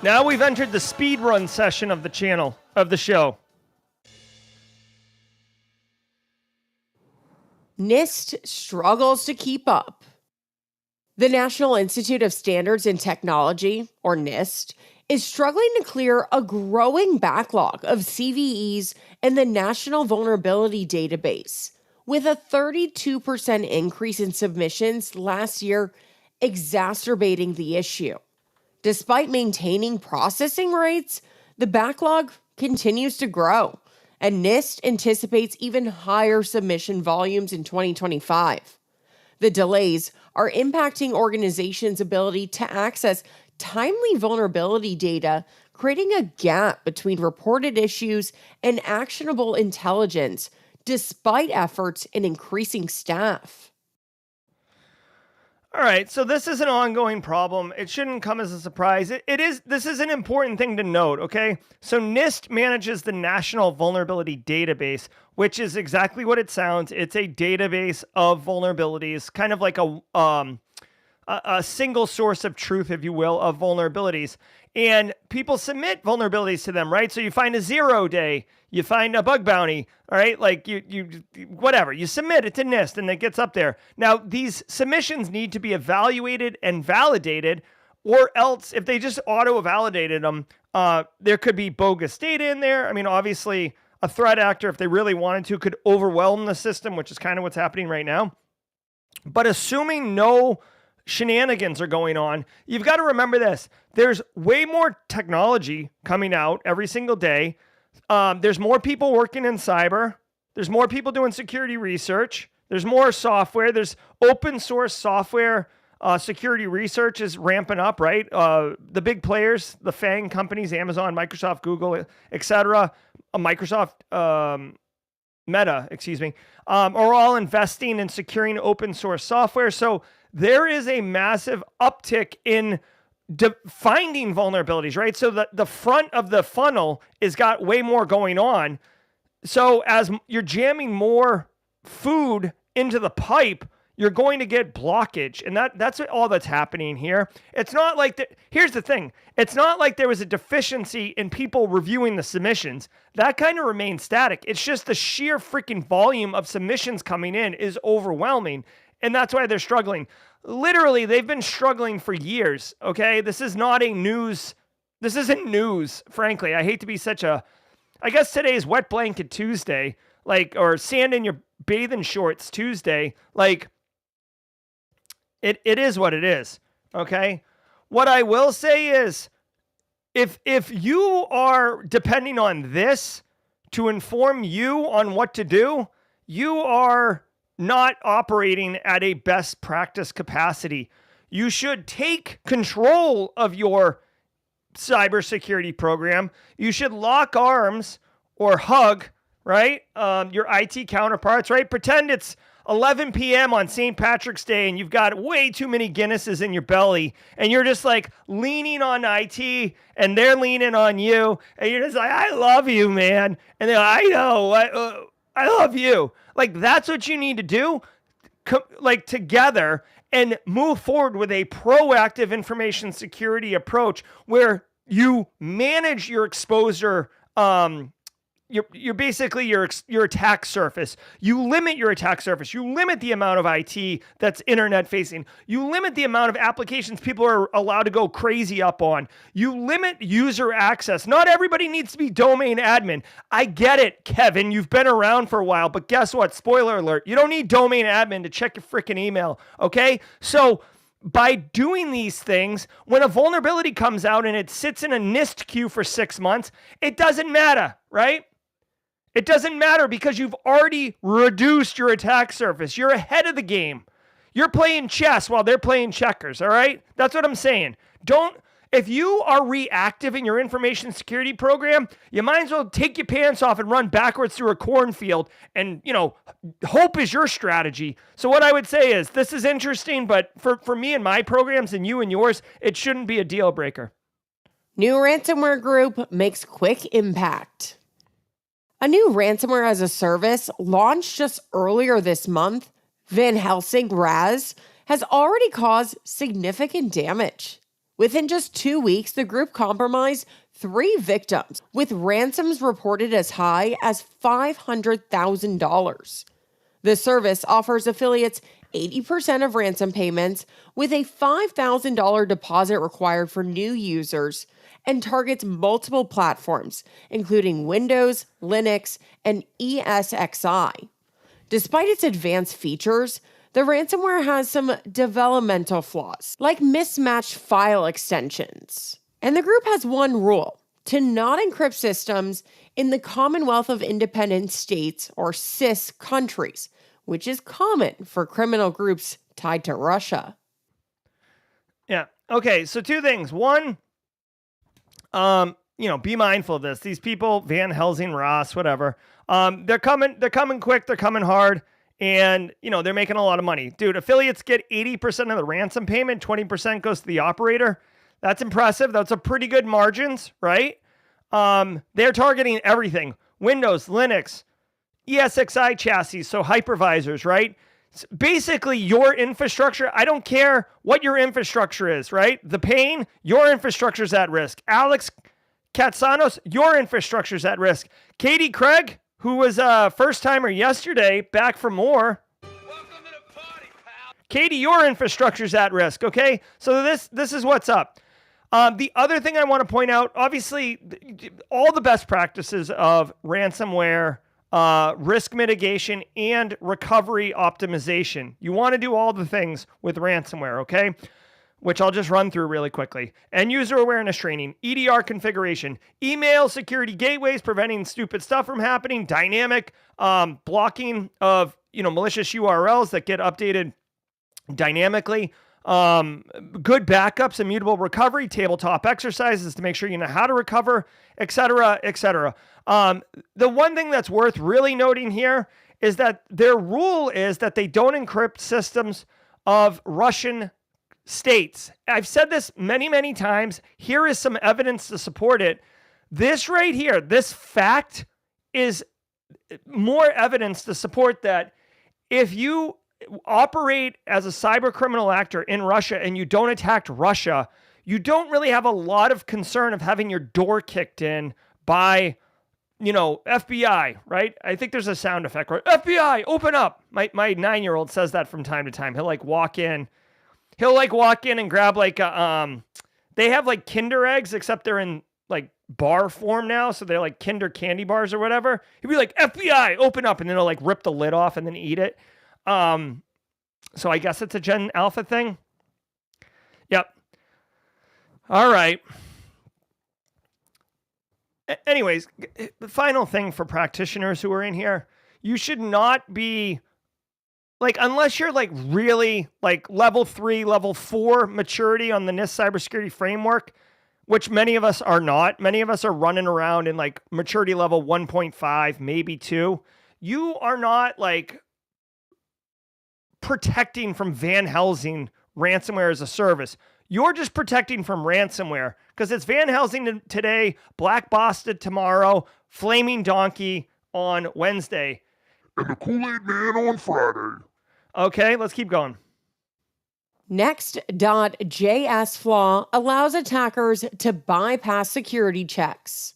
Now we've entered the speed run session of the show.
NIST struggles to keep up. The National Institute of Standards and Technology, or NIST, is struggling to clear a growing backlog of CVEs in the National Vulnerability Database, with a 32% increase in submissions last year exacerbating the issue. Despite maintaining processing rates, the backlog continues to grow, and NIST anticipates even higher submission volumes in 2025. The delays are impacting organizations' ability to access timely vulnerability data, creating a gap between reported issues and actionable intelligence, despite efforts in increasing staff.
All right, so this is an ongoing problem. It shouldn't come as a surprise. This is an important thing to note, okay? So NIST manages the National Vulnerability Database, which is exactly what it sounds. It's a database of vulnerabilities, kind of like a single source of truth, if you will, of vulnerabilities. And people submit vulnerabilities to them, right? So you find a 0 day, you find a bug bounty, all right? Like you whatever, you submit it to NIST and it gets up there. Now, these submissions need to be evaluated and validated, or else if they just auto-validated them, there could be bogus data in there. I mean, obviously, a threat actor, if they really wanted to, could overwhelm the system, which is kind of what's happening right now. But assuming no shenanigans are going on, you've got to remember this. There's way more technology coming out every single day. There's more people working in cyber. There's more people doing security research. There's more software. There's open source software. Security research is ramping up, right? The big players, the FANG companies, Amazon, Microsoft, Google, etc., Meta, are all investing in securing open source software. So there is a massive uptick in finding vulnerabilities, right? So the front of the funnel is got way more going on. So as you're jamming more food into the pipe, you're going to get blockage. And that's all that's happening here. It's not like here's the thing. It's not like there was a deficiency in people reviewing the submissions. That kind of remains static. It's just the sheer freaking volume of submissions coming in is overwhelming. And that's why they're struggling. Literally, they've been struggling for years. Okay. This isn't news, frankly. I hate to be I guess today is Wet Blanket Tuesday, or sand in your bathing shorts Tuesday. It is what it is, okay? What I will say is, if you are depending on this to inform you on what to do, you are not operating at a best practice capacity. You should take control of your cybersecurity program. You should lock arms or hug, right? Your IT counterparts, right? Pretend it's 11 p.m. on St. Patrick's Day and you've got way too many Guinnesses in your belly and you're just leaning on IT and they're leaning on you and you're just I love you, man. And they're I know, I love you. That's what you need to do, together, and move forward with a proactive information security approach where you manage your exposure, you're basically your attack surface. You limit your attack surface. You limit the amount of IT that's internet facing. You limit the amount of applications people are allowed to go crazy up on. You limit user access. Not everybody needs to be domain admin. I get it, Kevin. You've been around for a while, but guess what? Spoiler alert. You don't need domain admin to check your freaking email, okay? So by doing these things, when a vulnerability comes out and it sits in a NIST queue for 6 months, it doesn't matter, right? It doesn't matter because you've already reduced your attack surface. You're ahead of the game. You're playing chess while they're playing checkers, all right? That's what I'm saying. If you are reactive in your information security program, you might as well take your pants off and run backwards through a cornfield and, hope is your strategy. So what I would say is this is interesting, but for me and my programs and you and yours, it shouldn't be a deal breaker.
New ransomware group makes quick impact. A new ransomware as a service launched just earlier this month, Van Helsing Raz, has already caused significant damage. Within just 2 weeks, the group compromised 3 victims, with ransoms reported as high as $500,000. The service offers affiliates 80% of ransom payments, with a $5,000 deposit required for new users, and targets multiple platforms, including Windows, Linux, and ESXi. Despite its advanced features, the ransomware has some developmental flaws, like mismatched file extensions. And the group has one rule: to not encrypt systems in the Commonwealth of Independent States, or CIS countries, which is common for criminal groups tied to Russia.
Yeah. Okay. So 2 things. One, be mindful of this. These people, Van Helsing, Ross, whatever, they're coming quick, they're coming hard, and, they're making a lot of money. Dude, affiliates get 80% of the ransom payment, 20% goes to the operator. That's impressive. That's a pretty good margins, right? They're targeting everything: Windows, Linux, ESXi chassis, so hypervisors, right? Basically, your infrastructure, I don't care what your infrastructure is, right? The pain, your infrastructure is at risk. Alex Katsanos, your infrastructure is at risk. Katie Craig, who was a first-timer yesterday, back for more.
Welcome to the party, pal.
Katie, your infrastructure is at risk, okay? So this is what's up. The other thing I want to point out, obviously, all the best practices of ransomware risk mitigation, and recovery optimization. You want to do all the things with ransomware, okay? Which I'll just run through really quickly. End user awareness training, EDR configuration, email security gateways, preventing stupid stuff from happening, dynamic blocking of malicious URLs that get updated dynamically, good backups, immutable recovery, tabletop exercises to make sure you know how to recover, etc., etc. The one thing that's worth really noting here is that their rule is that they don't encrypt systems of Russian states. I've said this many, many times. Here is some evidence to support it. This right here, this fact is more evidence to support that if you operate as a cyber criminal actor in Russia and you don't attack Russia, you don't really have a lot of concern of having your door kicked in by, FBI, right? I think there's a sound effect, right? FBI, open up. My 9-year-old says that from time to time. He'll walk in and grab they have like Kinder eggs, except they're in like bar form now. So they're like Kinder candy bars or whatever. He'd be like, FBI, open up. And then he'll rip the lid off and then eat it. So I guess it's a Gen Alpha thing. Yep. All right. Anyways, the final thing for practitioners who are in here, you should not be unless you're really level 3, level 4 maturity on the NIST cybersecurity framework, which many of us are not. Many of us are running around in maturity level 1.5, maybe 2. You are not protecting from Van Helsing ransomware as a service. You're just protecting from ransomware because it's Van Helsing today, Black Boston tomorrow, Flaming Donkey on Wednesday.
And the Kool-Aid Man on Friday.
Okay, let's keep going.
Next.js flaw allows attackers to bypass security checks.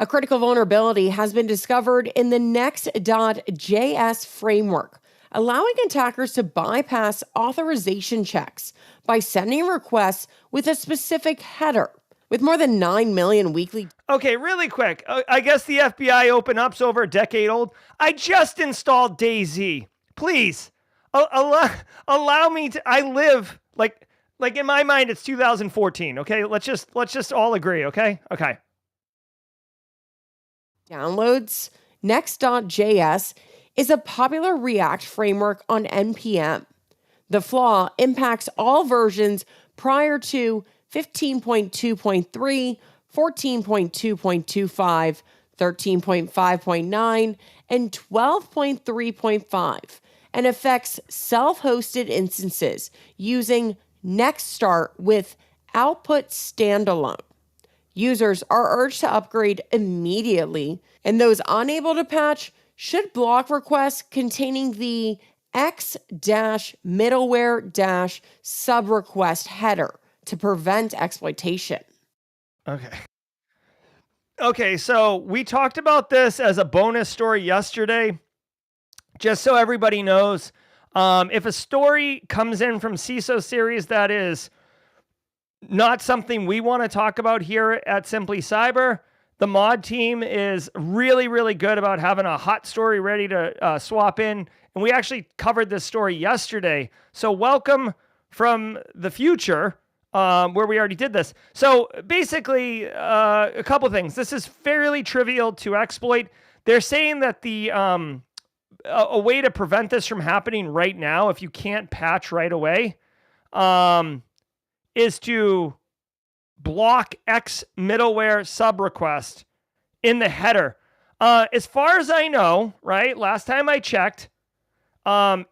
A critical vulnerability has been discovered in the Next.js framework, allowing attackers to bypass authorization checks by sending requests with a specific header. With more than 9 million weekly...
Okay, really quick. I guess the FBI open up's over a decade old. I just installed DayZ. Please, allow me to... I live... Like in my mind, it's 2014, okay? Let's just all agree, okay? Okay.
Downloads. Next.js is a popular React framework on NPM. The flaw impacts all versions prior to 15.2.3, 14.2.25, 13.5.9, and 12.3.5, and affects self-hosted instances using Nextstart with output standalone. Users are urged to upgrade immediately, and those unable to patch should block requests containing the x-middleware-subrequest header to prevent exploitation.
Okay, so we talked about this as a bonus story yesterday. Just so everybody knows, if a story comes in from CISO series that is not something we want to talk about here at Simply Cyber, the mod team is really, really good about having a hot story ready to swap in. And we actually covered this story yesterday. So welcome from the future, where we already did this. So basically, a couple things. This is fairly trivial to exploit. They're saying that the a way to prevent this from happening right now, if you can't patch right away, is to block X middleware sub request in the header. As far as I know, right, last time I checked,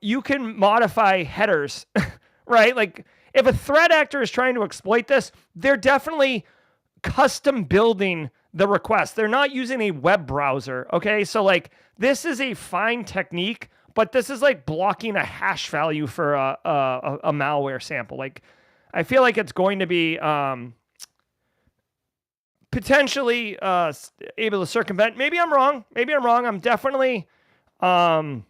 you can modify headers, right? Like if a threat actor is trying to exploit this, they're definitely custom building the request. They're not using a web browser, okay? So like this is a fine technique, but this is like blocking a hash value for a malware sample. Like I feel like it's going to be potentially able to circumvent. Maybe I'm wrong. I'm definitely open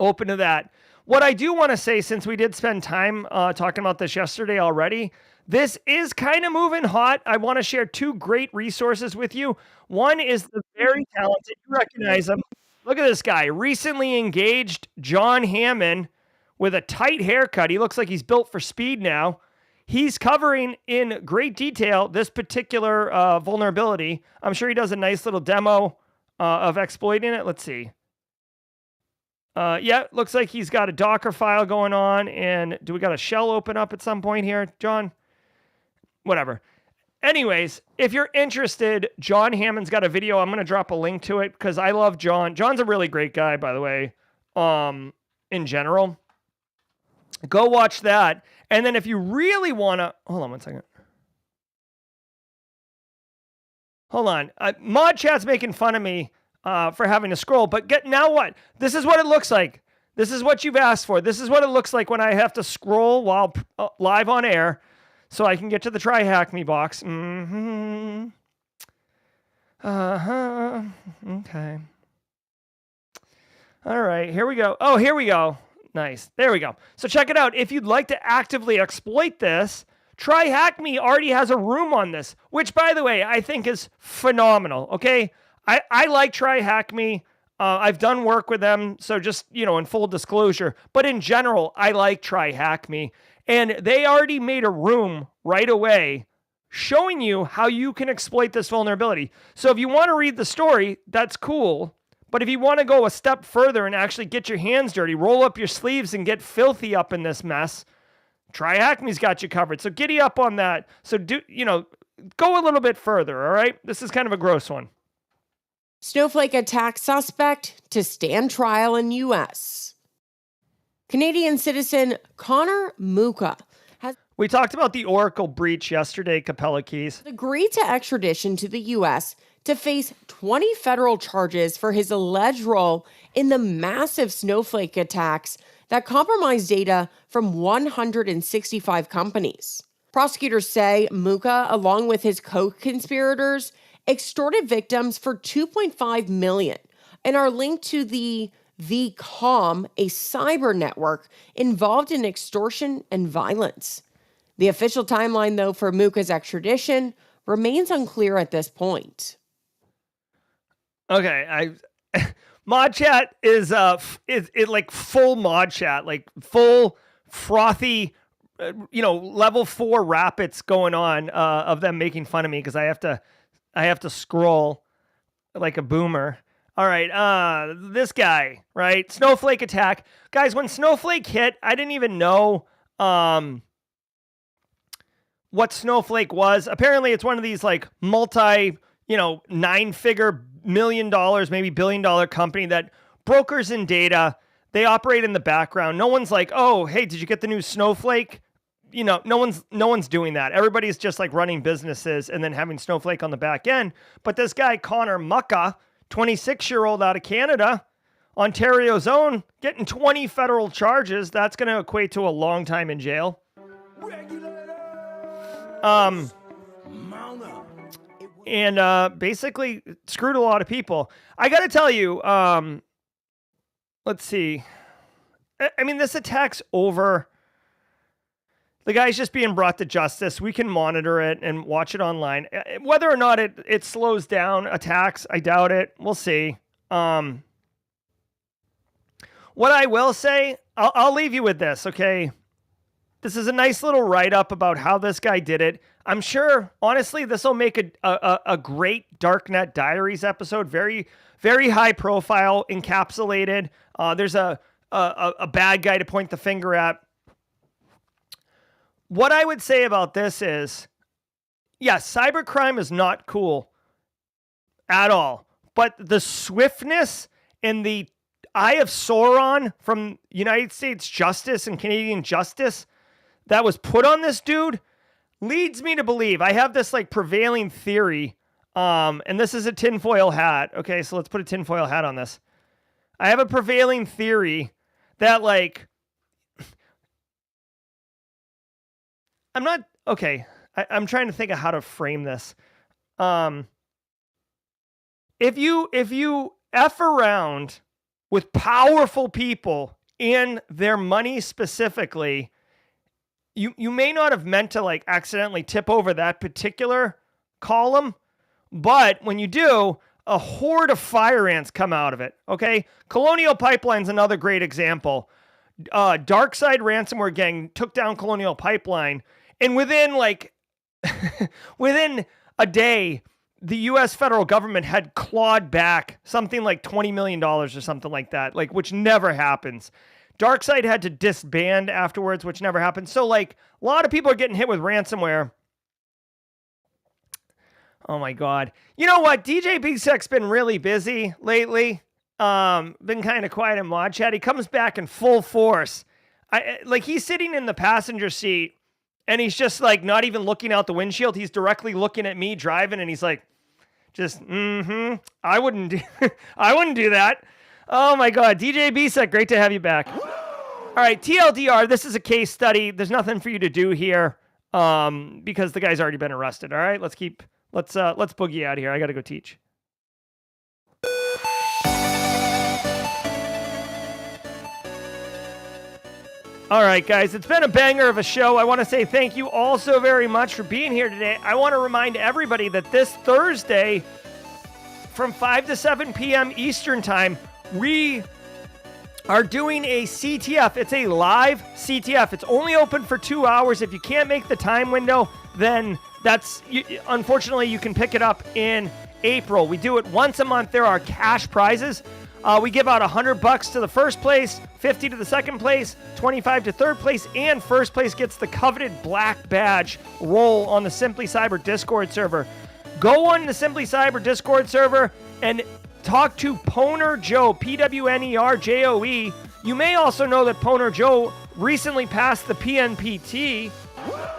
to that. What I do want to say, since we did spend time talking about this yesterday already, This is kind of moving hot. I want to share two great resources with you. One is the very talented, you recognize him. Look at this guy, recently engaged John Hammond with a tight haircut. He looks like he's built for speed now. He's covering in great detail this particular vulnerability. I'm sure he does a nice little demo of exploiting it. Let's see. Yeah, looks like he's got a Docker file going on. And do we got a shell open up at some point here, John? Whatever. Anyways, if you're interested, John Hammond's got a video. I'm going to drop a link to it because I love John. John's a really great guy, by the way, in general. Go watch that. And then if you really want to... Hold on one second. Hold on. Mod Chat's making fun of me for having to scroll. But now what? This is what it looks like. This is what you've asked for. This is what it looks like when I have to scroll while live on air so I can get to the Try Hack Me box. Mm-hmm. Uh-huh. Okay. All right. Here we go. Oh, here we go. Nice. There we go. So check it out. If you'd like to actively exploit this, Try Hack Me already has a room on this, which, by the way, I think is phenomenal. Okay. I like Try Hack Me. I've done work with them. So just, in full disclosure, but in general, I like Try Hack Me. And they already made a room right away showing you how you can exploit this vulnerability. So if you want to read the story, that's cool. But if you want to go a step further and actually get your hands dirty, roll up your sleeves and get filthy up in this mess, Try Hack Me's got you covered. So giddy up on that. So go a little bit further, all right? This is kind of a gross one.
Snowflake attack suspect to stand trial in U.S. Canadian citizen Connor Muka has
We talked about the Oracle breach yesterday, Capella Keys.
agreed to extradition to the U.S. to face 20 federal charges for his alleged role in the massive Snowflake attacks that compromised data from 165 companies. Prosecutors say Muka, along with his co-conspirators, extorted victims for $2.5 million and are linked to the Com, a cyber network involved in extortion and violence. The official timeline, though, for Muka's extradition remains unclear at this point.
Okay, Mod Chat is like full Mod Chat, like full frothy, level 4 rapids going on of them making fun of me because I have to scroll like a boomer. All right, this guy, right? Snowflake attack. Guys, when Snowflake hit, I didn't even know what Snowflake was. Apparently, it's one of these like multi, 9-figure $1 million, maybe $1 billion company that brokers in data. They operate in the background. No one's like, oh, hey, did you get the new Snowflake? No one's doing that. Everybody's just like running businesses and then having Snowflake on the back end. But this guy, Connor Muka, 26-year-old out of Canada, Ontario's own, getting 20 federal charges. That's going to equate to a long time in jail. And basically screwed a lot of people. I got to tell you, let's see. I mean, this attack's over. The guy's just being brought to justice. We can monitor it and watch it online. Whether or not it slows down attacks, I doubt it. We'll see. What I will say, I'll leave you with this, okay? This is a nice little write-up about how this guy did it. I'm sure, honestly, this will make a great Darknet Diaries episode. Very, very high profile, encapsulated. There's a bad guy to point the finger at. What I would say about this is, yes, cybercrime is not cool at all. But the swiftness and the Eye of Sauron from United States justice and Canadian justice that was put on this dude leads me to believe, I have this like prevailing theory, and this is a tinfoil hat. Okay, so let's put a tinfoil hat on this. I have a prevailing theory that like, I'm not, okay, I'm trying to think of how to frame this. If you F around with powerful people and their money specifically, you may not have meant to like accidentally tip over that particular column, but when you do, a horde of fire ants come out of it. Okay, Colonial Pipeline's another great example. Darkside ransomware gang took down Colonial Pipeline, and within within a day, the U.S. federal government had clawed back something like $20 million or something like that, like which never happens. Darkside had to disband afterwards, which never happened. So like a lot of people are getting hit with ransomware. Oh my God. You know what? DJ BSec's been really busy lately. Been kind of quiet in Mod Chat. He comes back in full force. He's sitting in the passenger seat and he's just like not even looking out the windshield. He's directly looking at me driving and he's like, I wouldn't do that. Oh my God. DJ BSec, great to have you back. All right, TLDR, this is a case study. There's nothing for you to do here because the guy's already been arrested. All right, let's boogie out of here. I got to go teach. All right, guys, it's been a banger of a show. I want to say thank you all so very much for being here today. I want to remind everybody that this Thursday from 5 to 7 p.m. Eastern Time, we are doing a CTF. It's a live CTF. It's only open for 2 hours. If you can't make the time window, then unfortunately, you can pick it up in April. We do it once a month. There are cash prizes. We give out $100 to the first place, $50 to the second place, $25 to third place, and first place gets the coveted black badge role on the Simply Cyber Discord server. Go on the Simply Cyber Discord server and talk to Poner Joe, PWNERJOE. You may also know that Poner Joe recently passed the PNPT.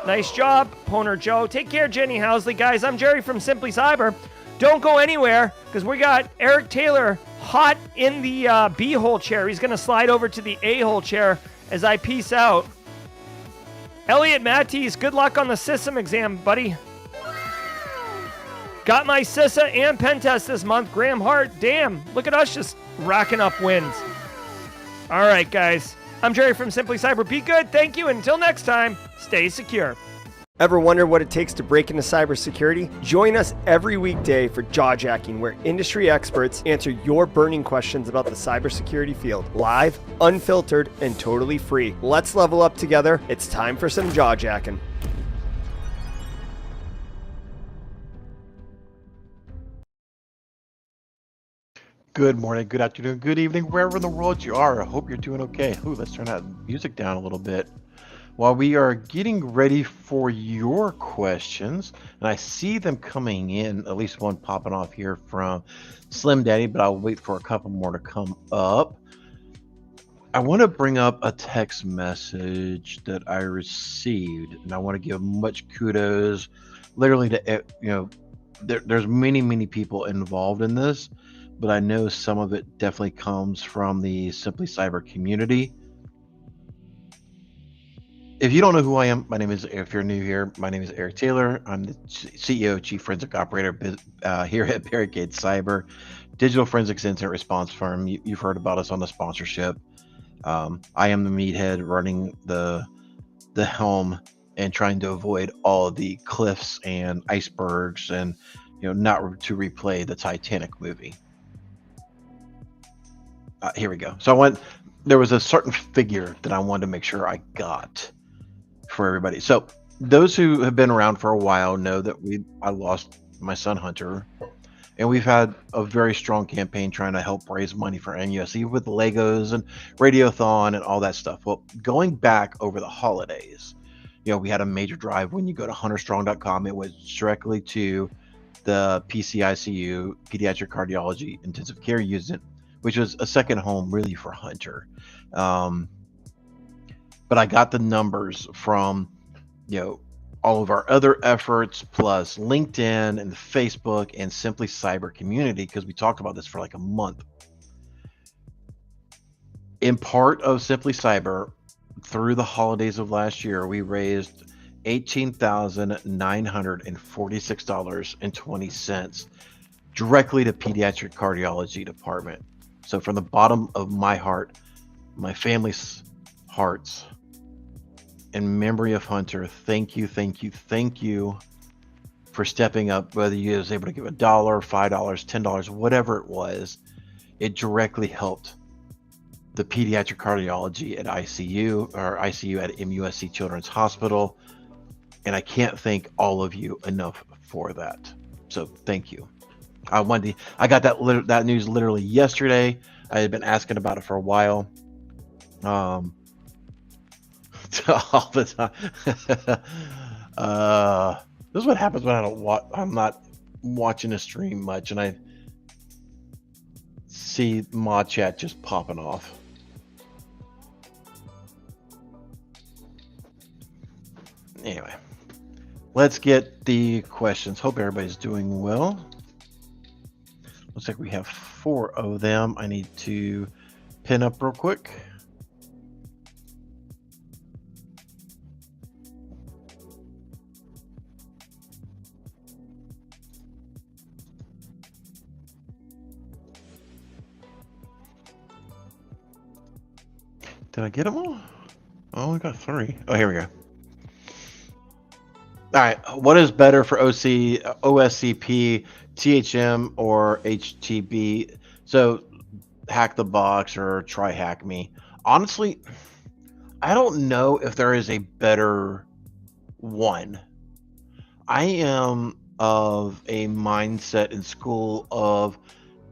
Nice job, Poner Joe. Take care, Jenny Housley. Guys, I'm Jerry from Simply Cyber. Don't go anywhere because we got Eric Taylor hot in the B-hole chair. He's going to slide over to the A-hole chair as I peace out. Elliot Mattis, good luck on the SISM exam, buddy. Got my CISA and pen test this month. Graham Hart, damn, look at us just racking up wins. All right, guys. I'm Jerry from Simply Cyber. Be good. Thank you. Until next time, stay secure. Ever wonder what it takes to break into cybersecurity? Join us every weekday for Jaw Jacking, where industry experts answer your burning questions about the cybersecurity field. Live, unfiltered, and totally free. Let's level up together. It's time for some Jaw Jacking.
Good morning, good afternoon, good evening, wherever in the world you are. I hope you're doing okay. Ooh, let's turn that music down a little bit. While we are getting ready for your questions, and I see them coming in, at least one popping off here from Slim Daddy, but I'll wait for a couple more to come up. I want to bring up a text message that I received, and I want to give much kudos, literally to, there's many people involved in this, but I know some of it definitely comes from the Simply Cyber community. If you don't know who I am, if you're new here, my name is Eric Taylor. I'm the CEO, Chief Forensic Operator here at Barricade Cyber, digital forensics incident response firm. You've heard about us on the sponsorship. I am the meathead running the helm and trying to avoid all of the cliffs and icebergs and, not to replay the Titanic movie. Here we go. So there was a certain figure that I wanted to make sure I got for everybody. So those who have been around for a while know that I lost my son Hunter, and we've had a very strong campaign trying to help raise money for NUSC with Legos and Radiothon and all that stuff. Well, going back over the holidays, we had a major drive. When you go to hunterstrong.com, it was directly to the PCICU, Pediatric Cardiology Intensive Care Unit, which was a second home really for Hunter. But I got the numbers from, all of our other efforts, plus LinkedIn and Facebook and Simply Cyber community, because we talked about this for like a month. In part of Simply Cyber, through the holidays of last year, we raised $18,946.20 directly to Pediatric Cardiology Department. So from the bottom of my heart, my family's hearts, in memory of Hunter. Thank you for stepping up, whether you was able to give $1, $5, $10, whatever it was. It directly helped the pediatric cardiology at ICU at MUSC Children's Hospital. And I can't thank all of you enough for that. So thank you. I got that news literally yesterday. I had been asking about it for a while. All the time. This is what happens when I'm not watching a stream much, and I see mod chat just popping off. Anyway, let's get the questions. Hope everybody's doing well. Looks like we have 4 of them. I need to pin up real quick. Did I get them all? I only got 3. Oh, here we go. All right. What is better for OSCP, THM, or HTB? So, hack the box or try hack me. Honestly, I don't know if there is a better one. I am of a mindset in school of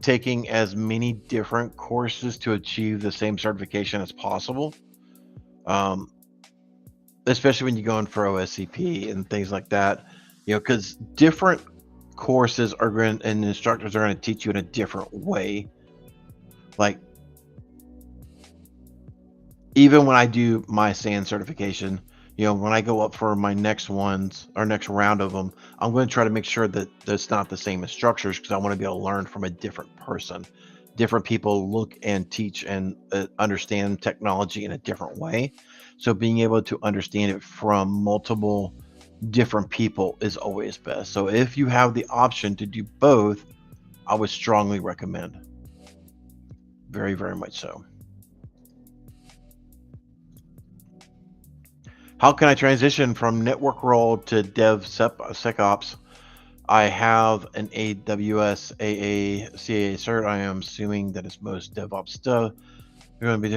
taking as many different courses to achieve the same certification as possible. Especially when you're going for OSCP and things like that, because different courses are going and instructors are going to teach you in a different way. Like, even when I do my SAN certification, when I go up for my next ones or next round of them, I'm going to try to make sure that that's not the same instructors, because I want to be able to learn from a different person. Different people look and teach and understand technology in a different way. So being able to understand it from multiple different people is always best. So if you have the option to do both, I would strongly recommend. Very, very much so. How can I transition from network role to DevSecOps? I have an AWS CAA cert. I am assuming that it's most DevOps stuff. You're going to be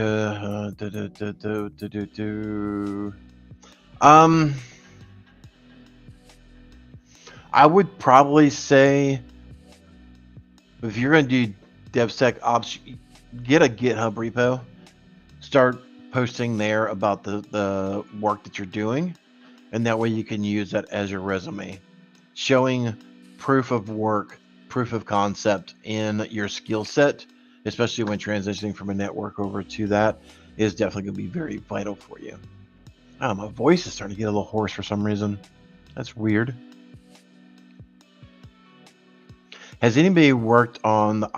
I would probably say, if you're going to do DevSecOps, get a GitHub repo. Start posting there about the work that you're doing, and that way you can use that as your resume. Showing proof of work, proof of concept in your skill set, especially when transitioning from a network over to that, is definitely going to be very vital for you. My voice is starting to get a little hoarse for some reason. That's weird. Has anybody worked on the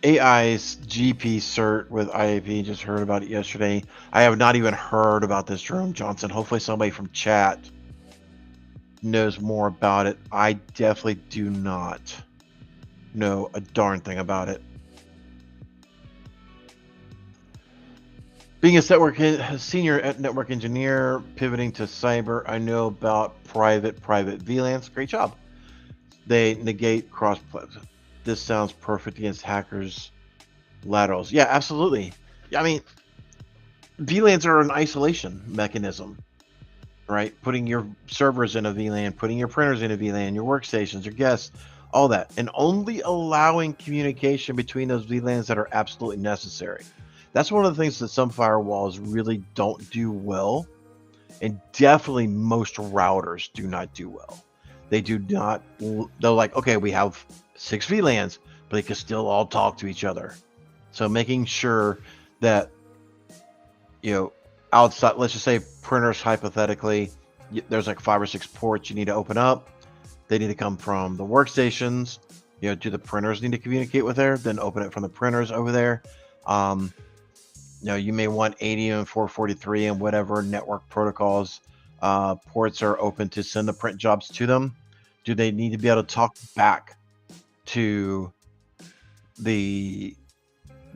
AI's GP cert with IAP? Just heard about it yesterday. I have not even heard about this, Jerome Johnson. Hopefully somebody from chat knows more about it. I definitely do not know a darn thing about it. Being a senior network engineer, pivoting to cyber, I know about private VLANs. Great job. They negate cross platform. This sounds perfect against hackers' laterals. Yeah, absolutely. I mean, VLANs are an isolation mechanism, right? Putting your servers in a VLAN, putting your printers in a VLAN, your workstations, your guests, all that, and only allowing communication between those VLANs that are absolutely necessary. That's one of the things that some firewalls really don't do well, and definitely most routers do not do well. They do not. They're like, okay, we have 6 VLANs, but they can still all talk to each other. So making sure that, outside, let's just say printers, hypothetically, there's like 5 or 6 ports you need to open up. They need to come from the workstations. Do the printers need to communicate with there? Then open it from the printers over there. You may want 80 and 443 and whatever network protocols ports are open to send the print jobs to them. Do they need to be able to talk back to the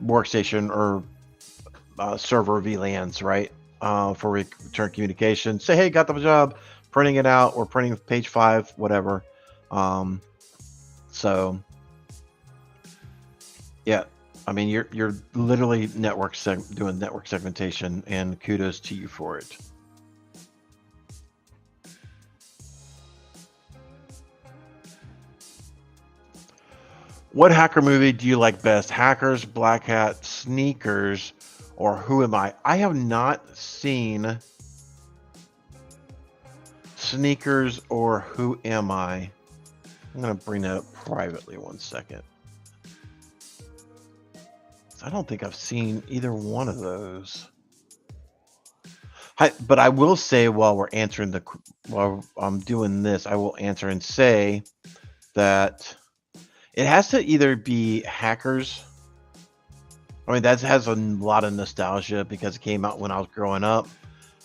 workstation or server VLANs, right? for return communication. Say, hey, got the job, printing it out or printing page 5, whatever. So yeah, I mean, you're literally doing network segmentation, and kudos to you for it. What hacker movie do you like best? Hackers, Black Hat, Sneakers, or Who Am I? I have not seen Sneakers or Who Am I. I'm going to bring that up privately 1 second. I don't think I've seen either one of those. But I will say, while I'm doing this, I will answer and say that it has to either be Hackers. I mean, that has a lot of nostalgia because it came out when I was growing up.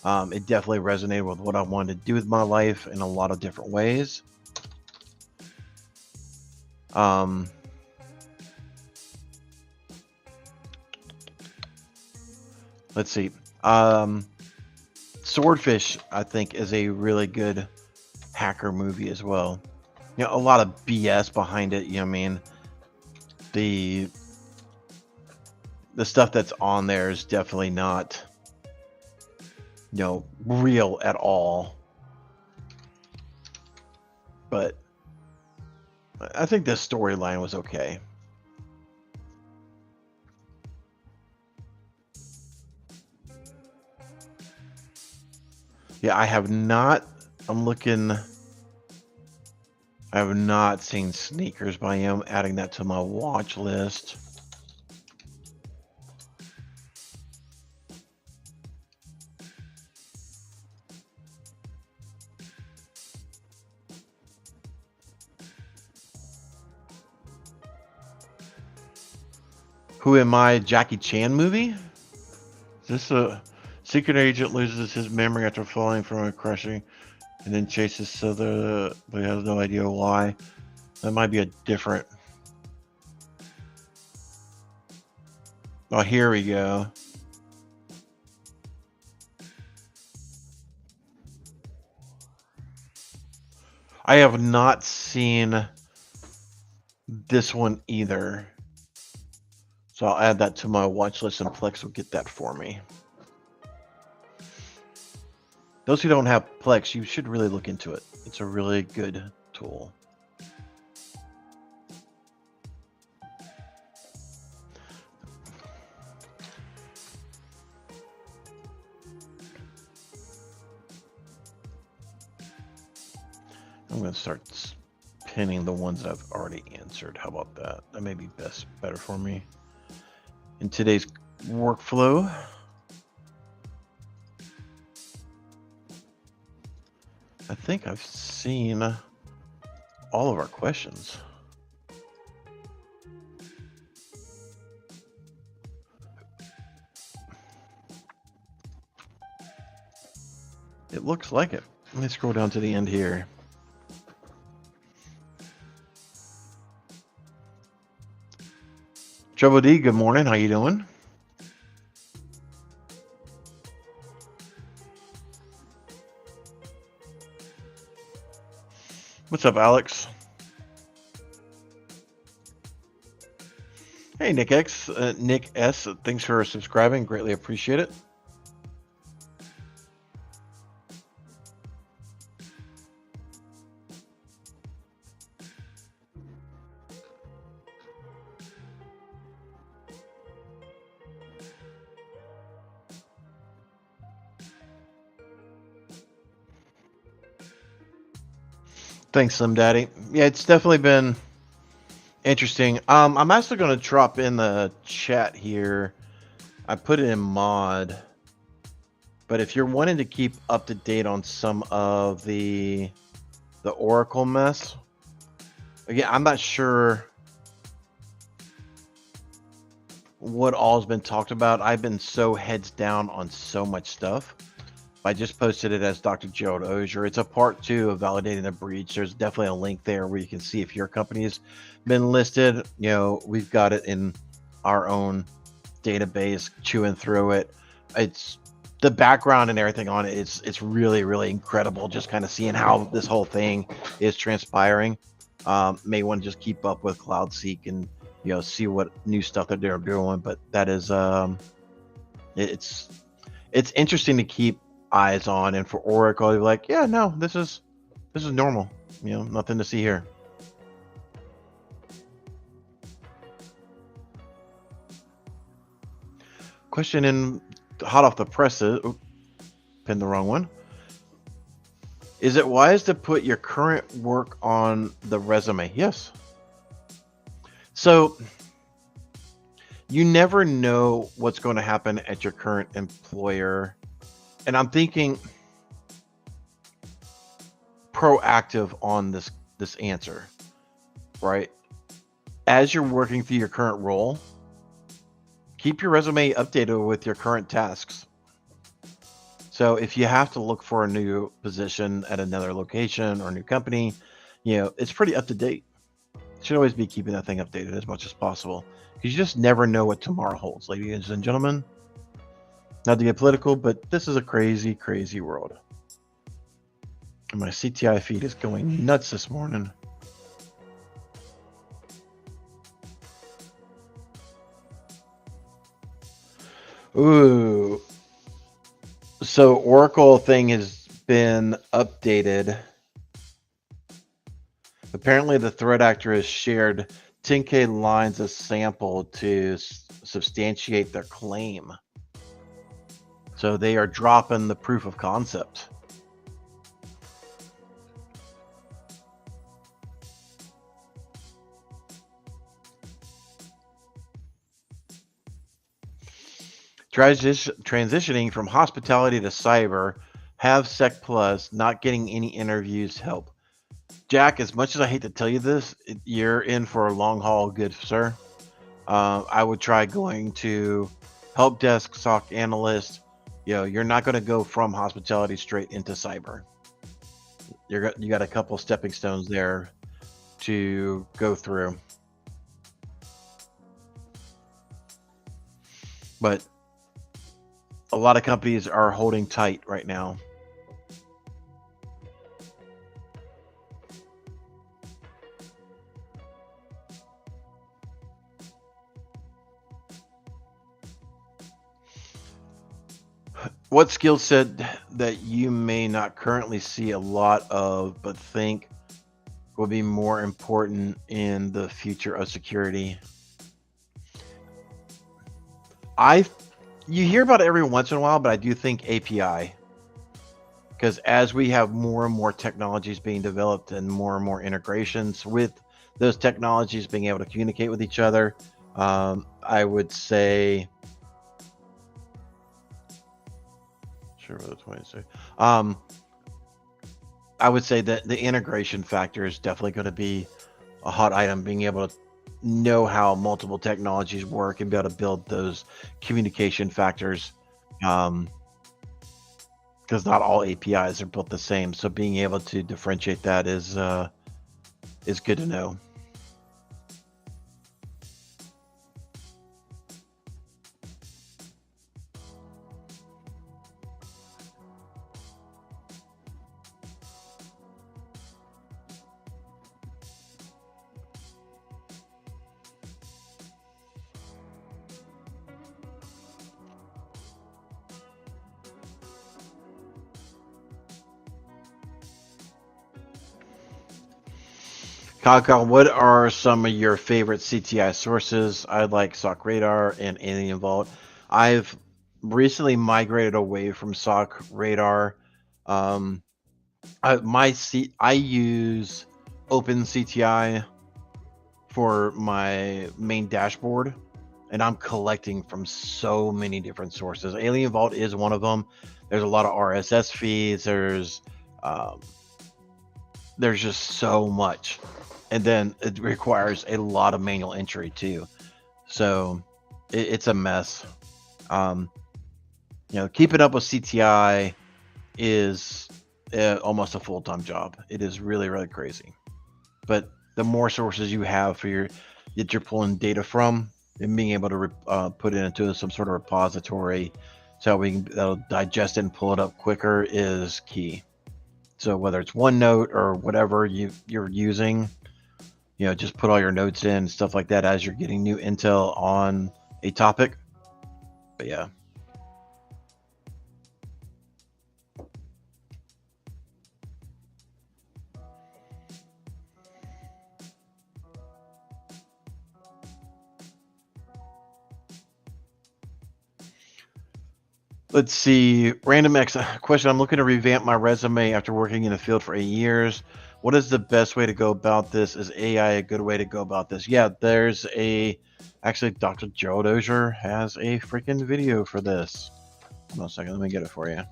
It definitely resonated with what I wanted to do with my life in a lot of different ways. Let's see. Swordfish, I think, is a really good hacker movie as well. You know, a lot of BS behind it. You know what I mean? The stuff that's on there is definitely not, you know, real at all. But I think the storyline was okay. Yeah, I have not. I have not seen Sneakers, but I am adding that to my watch list. Who Am I? Jackie Chan movie? Is this a secret agent loses his memory after falling from a crashing and then chases but he has no idea why? That might be a different. Oh, here we go. I have not seen this one either. So I'll add that to my watch list, and Plex will get that for me. Those who don't have Plex, you should really look into it. It's a really good tool. I'm going to start pinning the ones that I've already answered. How about that? That may be better for me. In today's workflow, I think I've seen all of our questions. It looks like it. Let me scroll down to the end here. Trouble D, good morning. How you doing? What's up, Alex? Hey, Nick X, Nick S. Thanks for subscribing. Greatly appreciate it. Thanks, Slim Daddy. Yeah, it's definitely been interesting. I'm actually going to drop in the chat here. I put it in mod. But if you're wanting to keep up to date on some of the Oracle mess, again, I'm not sure what all has been talked about. I've been so heads down on so much stuff. I just posted it as Dr. Gerald Auger. It's a part 2 of validating the breach. There's definitely a link there where you can see if your company's been listed. You know, we've got it in our own database, chewing through it. It's the background and everything on it, it's really, really incredible. Just kind of seeing how this whole thing is transpiring. May want to just keep up with CloudSeek and see what new stuff that they're doing. But that is it's interesting to keep eyes on. And for Oracle, they're like, yeah, no, this is normal. Nothing to see here. Question in hot off the presses. Pinned the wrong one. Is it wise to put your current work on the resume? Yes. So you never know what's going to happen at your current employer. And I'm thinking proactive on this answer, right? As you're working through your current role, keep your resume updated with your current tasks. So if you have to look for a new position at another location or a new company, it's pretty up to date. Should always be keeping that thing updated as much as possible, because you just never know what tomorrow holds, ladies and gentlemen. Not to get political, but this is a crazy, crazy world. And my CTI feed is going nuts this morning. Ooh. So Oracle thing has been updated. Apparently the threat actor has shared 10K lines of sample to substantiate their claim. So they are dropping the proof of concept. Transitioning from hospitality to cyber, have Sec Plus, not getting any interviews help. Jack, as much as I hate to tell you this, you're in for a long haul, good sir. I would try going to help desk, SOC analyst. You're not going to go from hospitality straight into cyber. You got a couple stepping stones there to go through. But a lot of companies are holding tight right now. What skill set that you may not currently see a lot of, but think will be more important in the future of security? You hear about it every once in a while, but I do think API, because as we have more and more technologies being developed and more integrations with those technologies being able to communicate with each other, I would say, I would say that the integration factor is definitely going to be a hot item, being able to know how multiple technologies work and be able to build those communication factors, because not all APIs are built the same. So being able to differentiate that is good to know. Kaka, what are some of your favorite CTI sources? I like SOC Radar and Alien Vault. I've recently migrated away from SOC Radar. I use OpenCTI for my main dashboard, and I'm collecting from so many different sources. Alien Vault is one of them. There's a lot of RSS feeds. There's just so much. And then it requires a lot of manual entry too. So it's a mess. Keeping up with CTI is almost a full-time job. It is really, really crazy. But the more sources you have that you're pulling data from, and being able to put it into some sort of repository so that'll digest it and pull it up quicker is key. So whether it's OneNote or whatever you're using, just put all your notes in, stuff like that as you're getting new intel on a topic. But yeah. Let's see. Random X question. I'm looking to revamp my resume after working in the field for 8 years. What is the best way to go about this? Is AI a good way to go about this? Yeah, actually, Dr. Gerald Auger has a freaking video for this. Hold on a second. Let me get it for you.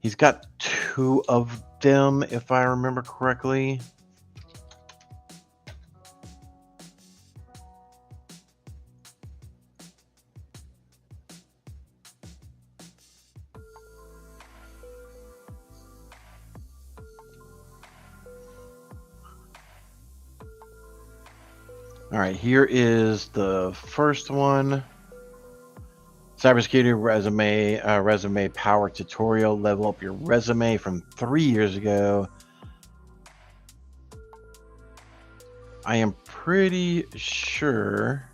He's got 2 of them, if I remember correctly. All right, here is the first one. Cybersecurity resume power tutorial. Level up your resume from 3 years ago. I am pretty sure.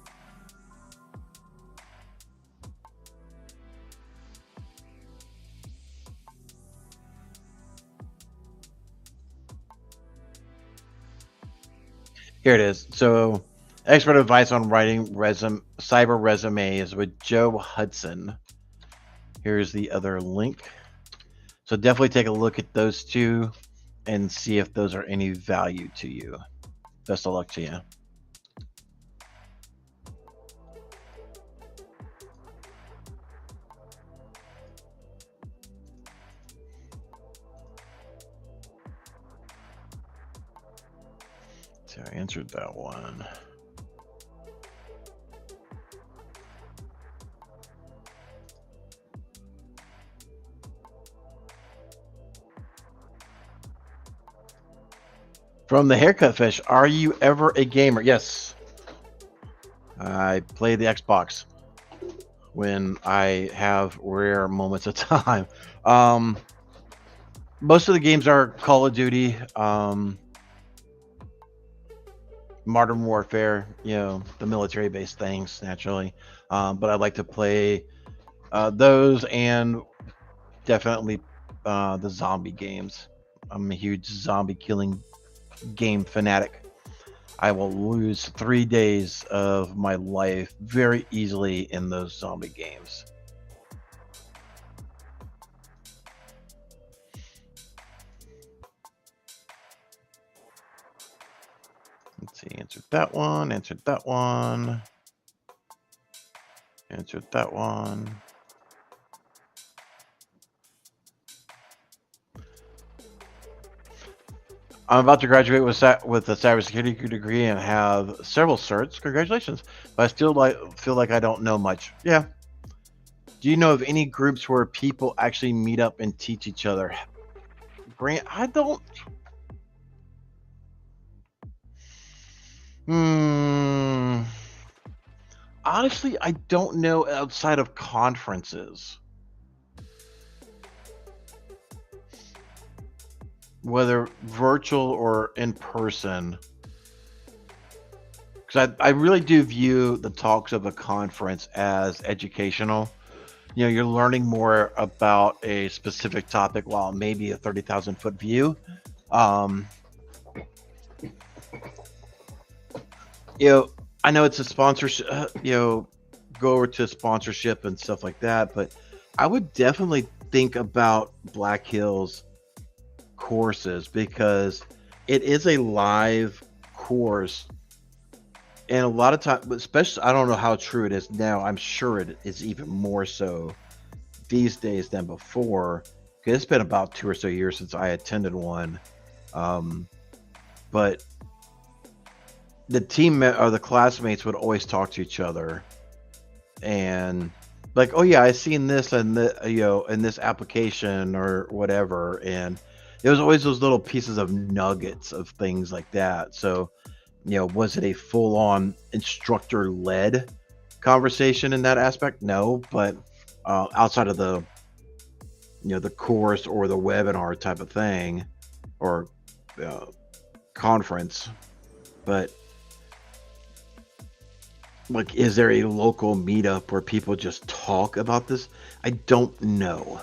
Here it is. So, expert advice on writing cyber resumes with Joe Hudson. Here's the other link. So definitely take a look at those 2 and see if those are any value to you. Best of luck to you. So I answered that one. From the Haircut Fish, are you ever a gamer? Yes. I play the Xbox when I have rare moments of time. Most of the games are Call of Duty, Modern Warfare, the military-based things, naturally. But I like to play those and definitely the zombie games. I'm a huge zombie killing game fanatic. I will lose 3 days of my life very easily in those zombie games. Let's see, answered that one, answered that one, answered that one. I'm about to graduate with a cybersecurity degree and have several certs. Congratulations. But I still feel like I don't know much. Yeah. Do you know of any groups where people actually meet up and teach each other? Grant, I don't. Honestly, I don't know outside of conferences. Whether virtual or in person, because I really do view the talks of a conference as educational. You're learning more about a specific topic while maybe a 30,000 foot view. I know it's a sponsorship, go over to sponsorship and stuff like that, but I would definitely think about Black Hills courses, because it is a live course, and a lot of times, especially, I don't know how true it is now, I'm sure it is even more so these days than before, because it's been about 2 or so years since I attended one. But the team or the classmates would always talk to each other and like, oh yeah, I seen this and in this application or whatever, and There's always those little pieces of nuggets of things like that. So, was it a full-on instructor-led conversation in that aspect? No, but outside of the, the course or the webinar type of thing, or conference, but like, is there a local meetup where people just talk about this? I don't know.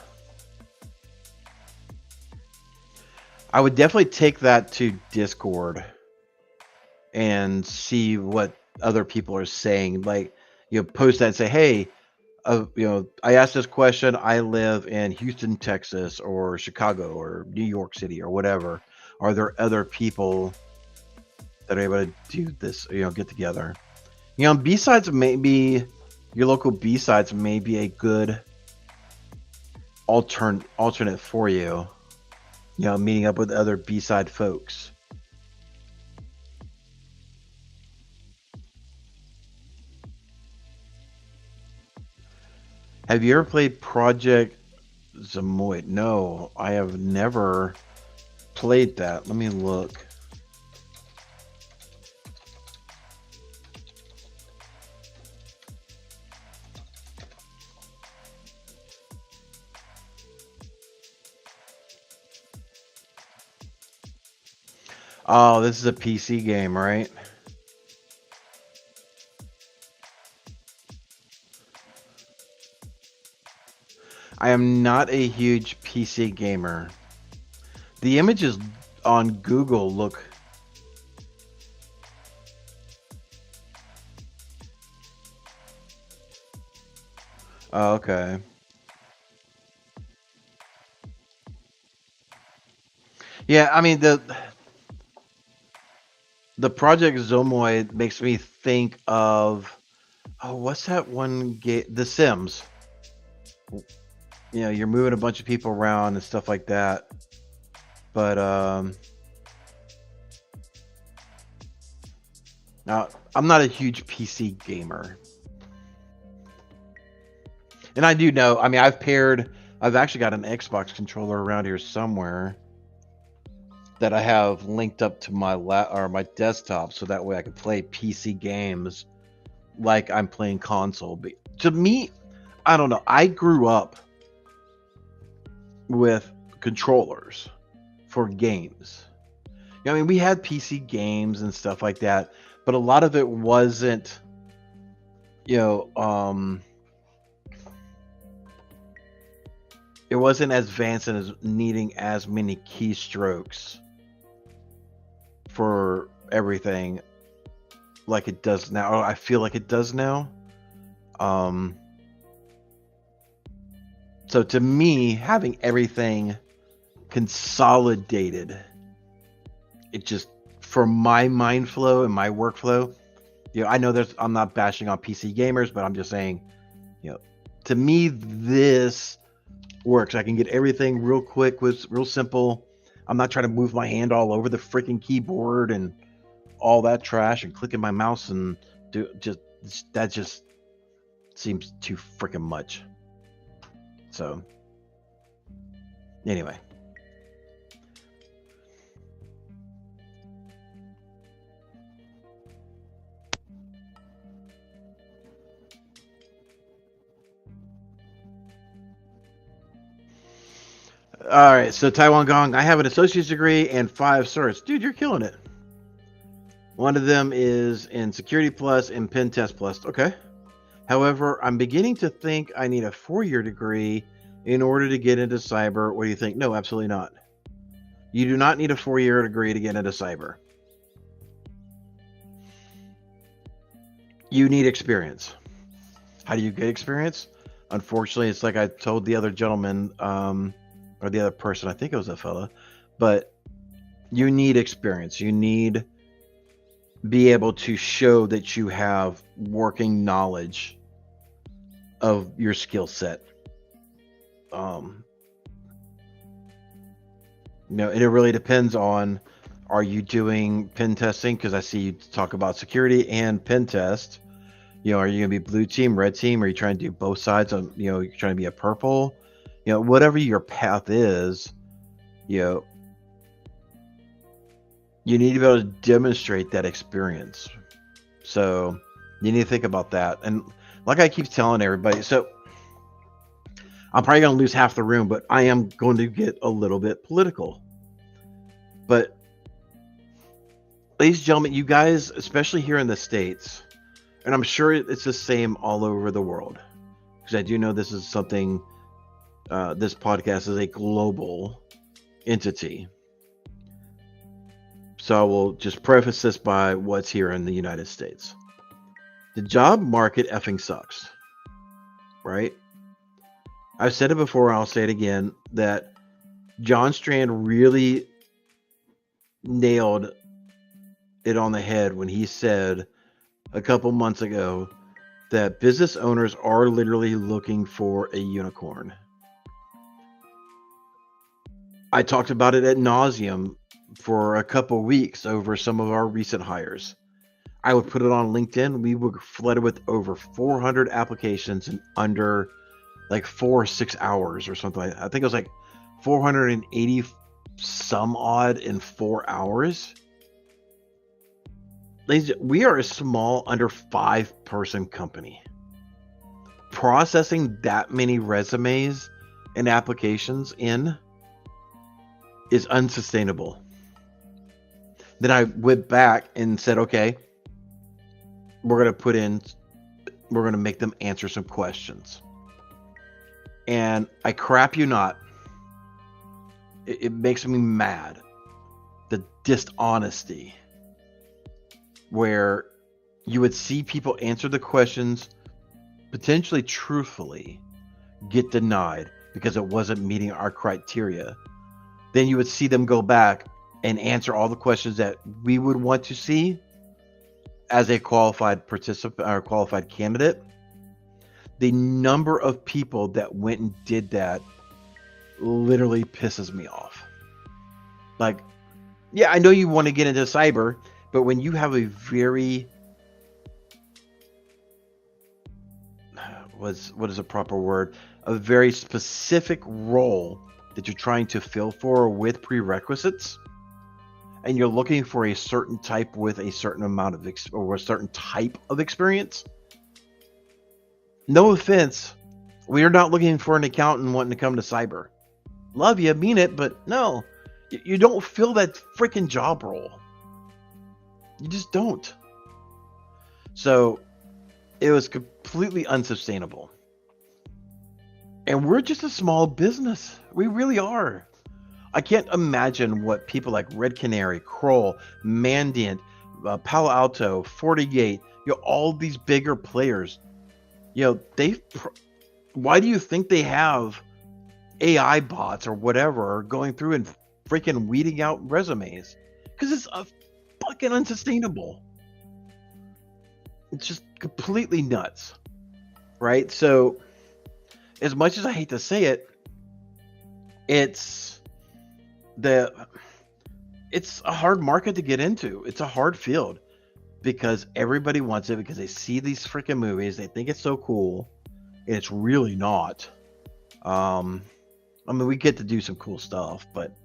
I would definitely take that to Discord and see what other people are saying. Like, post that and say, hey, I asked this question. I live in Houston, Texas, or Chicago, or New York City, or whatever. Are there other people that are able to do this, get together? B-sides, maybe your local B-sides may be a good alternate for you. Meeting up with other B-side folks. Have you ever played Project Zemoid? No, I have never played that. Let me look. Oh, this is a PC game, right? I am not a huge PC gamer. The images on Google look... Oh, okay. Yeah, I mean, the Project Zomoid makes me think of, what's that one game? The Sims. You're moving a bunch of people around and stuff like that. But now I'm not a huge PC gamer. And I do know, I mean, I've actually got an Xbox controller around here somewhere that I have linked up to my my desktop, so that way I can play PC games like I'm playing console. But to me, I don't know. I grew up with controllers for games. I mean, we had PC games and stuff like that, but a lot of it wasn't, it wasn't as advanced and as needing as many keystrokes for everything like it does now. Or I feel like it does now. So to me, having everything consolidated, it just, for my mind flow and my workflow, I know I'm not bashing on PC gamers, but I'm just saying, to me, this works. I can get everything real quick, real simple. I'm not trying to move my hand all over the freaking keyboard and all that trash and clicking my mouse and that just seems too freaking much. So anyway. All right, so Taiwan Gong, I have an associate's degree and 5 certs. Dude, you're killing it. One of them is in Security Plus and Pen Test Plus. Okay. However, I'm beginning to think I need a 4-year degree in order to get into cyber. What do you think? No, absolutely not. You do not need a 4-year degree to get into cyber. You need experience. How do you get experience? Unfortunately, it's like I told the other gentleman, or the other person, I think it was a fella, but you need experience. You need be able to show that you have working knowledge of your skill set. And it really depends on, are you doing pen testing? Because I see you talk about security and pen test. Are you gonna be blue team, red team? Are you trying to do both sides? You're trying to be a purple. Whatever your path is, you need to be able to demonstrate that experience. So you need to think about that. And like I keep telling everybody, so I'm probably going to lose half the room, but I am going to get a little bit political. But ladies and gentlemen, you guys, especially here in the States, and I'm sure it's the same all over the world, because I do know this is something, this podcast is a global entity. So I will just preface this by what's here in the United States. The job market effing sucks, right? I've said it before, I'll say it again, that John Strand really nailed it on the head when he said a couple months ago that business owners are literally looking for a unicorn. I talked about it ad nauseum for a couple weeks over some of our recent hires. I would put it on LinkedIn. We were flooded with over 400 applications in under like 4 or 6 hours or something like that. I think it was like 480 some odd in 4 hours. Ladies, we are a small under 5-person company. Processing that many resumes and applications in is unsustainable. Then I went back and said, okay, we're going to make them answer some questions. And I crap you not, it makes me mad. The dishonesty where you would see people answer the questions potentially truthfully, get denied because it wasn't meeting our criteria. Then you would see them go back and answer all the questions that we would want to see as a qualified participant or qualified candidate. The number of people that went and did that literally pisses me off. Like, yeah, I know you want to get into cyber, but when you have a very what is a proper word? A very specific role that you're trying to fill for with prerequisites, and you're looking for a certain type with a certain amount of or a certain type of experience. No offense, we are not looking for an accountant wanting to come to cyber. Love you, mean it, but no, you don't fill that freaking job role. You just don't. So it was completely unsustainable. And we're just a small business. We really are. I can't imagine what people like Red Canary, Kroll, Mandiant, Palo Alto, FortiGate, all these bigger players, why do you think they have AI bots or whatever going through and freaking weeding out resumes? Because it's fucking unsustainable. It's just completely nuts, right? So as much as I hate to say it, it's a hard market to get into. It's a hard field because everybody wants it because they see these freaking movies. They think it's so cool. And it's really not. I mean, we get to do some cool stuff, but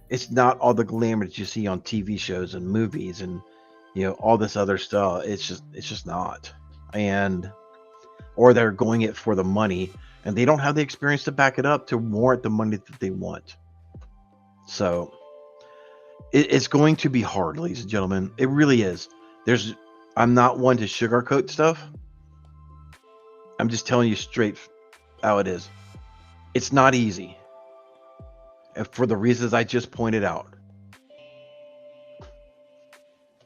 it's not all the glamour that you see on TV shows and movies and, all this other stuff. It's just not. Or they're going it for the money and they don't have the experience to back it up to warrant the money that they want. So it's going to be hard, ladies and gentlemen. It really is. I'm not one to sugarcoat stuff. I'm just telling you straight how it is. It's not easy. And for the reasons I just pointed out.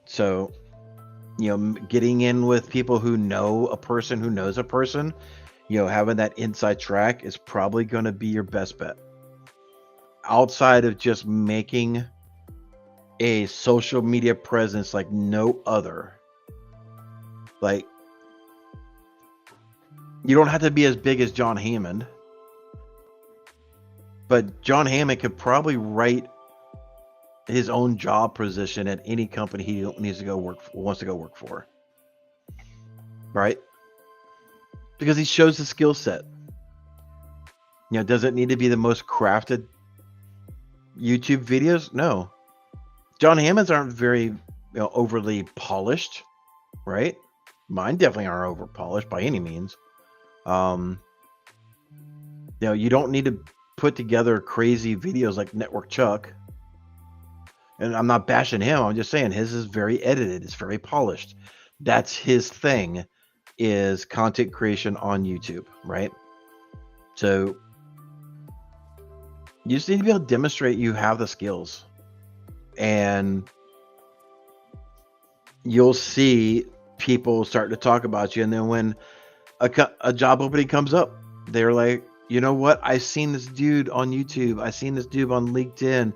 So, getting in with people who know a person who knows a person, having that inside track is probably going to be your best bet. Outside of just making a social media presence like no other. Like, you don't have to be as big as John Hammond, but John Hammond could probably write his own job position at any company he wants to go work for, right? Because he shows the skill set. Does it need to be the most crafted YouTube videos? No. John Hammonds aren't very overly polished, right? Mine definitely aren't over polished by any means. You don't need to put together crazy videos like Network Chuck. And I'm not bashing him. I'm just saying his is very edited. It's very polished. That's his thing, is content creation on YouTube, right? So you just need to be able to demonstrate you have the skills. And you'll see people start to talk about you. And then when a job opening comes up, they're like, you know what? I've seen this dude on YouTube. I've seen this dude on LinkedIn.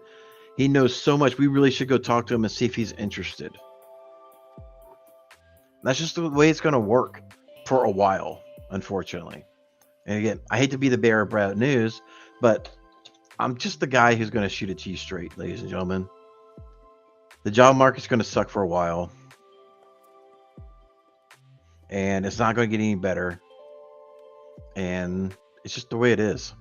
He knows so much. We really should go talk to him and see if he's interested. That's just the way it's going to work for a while, unfortunately. And again, I hate to be the bearer of bad news, but I'm just the guy who's going to shoot it to you straight, ladies and gentlemen. The job market's going to suck for a while. And it's not going to get any better. And it's just the way it is.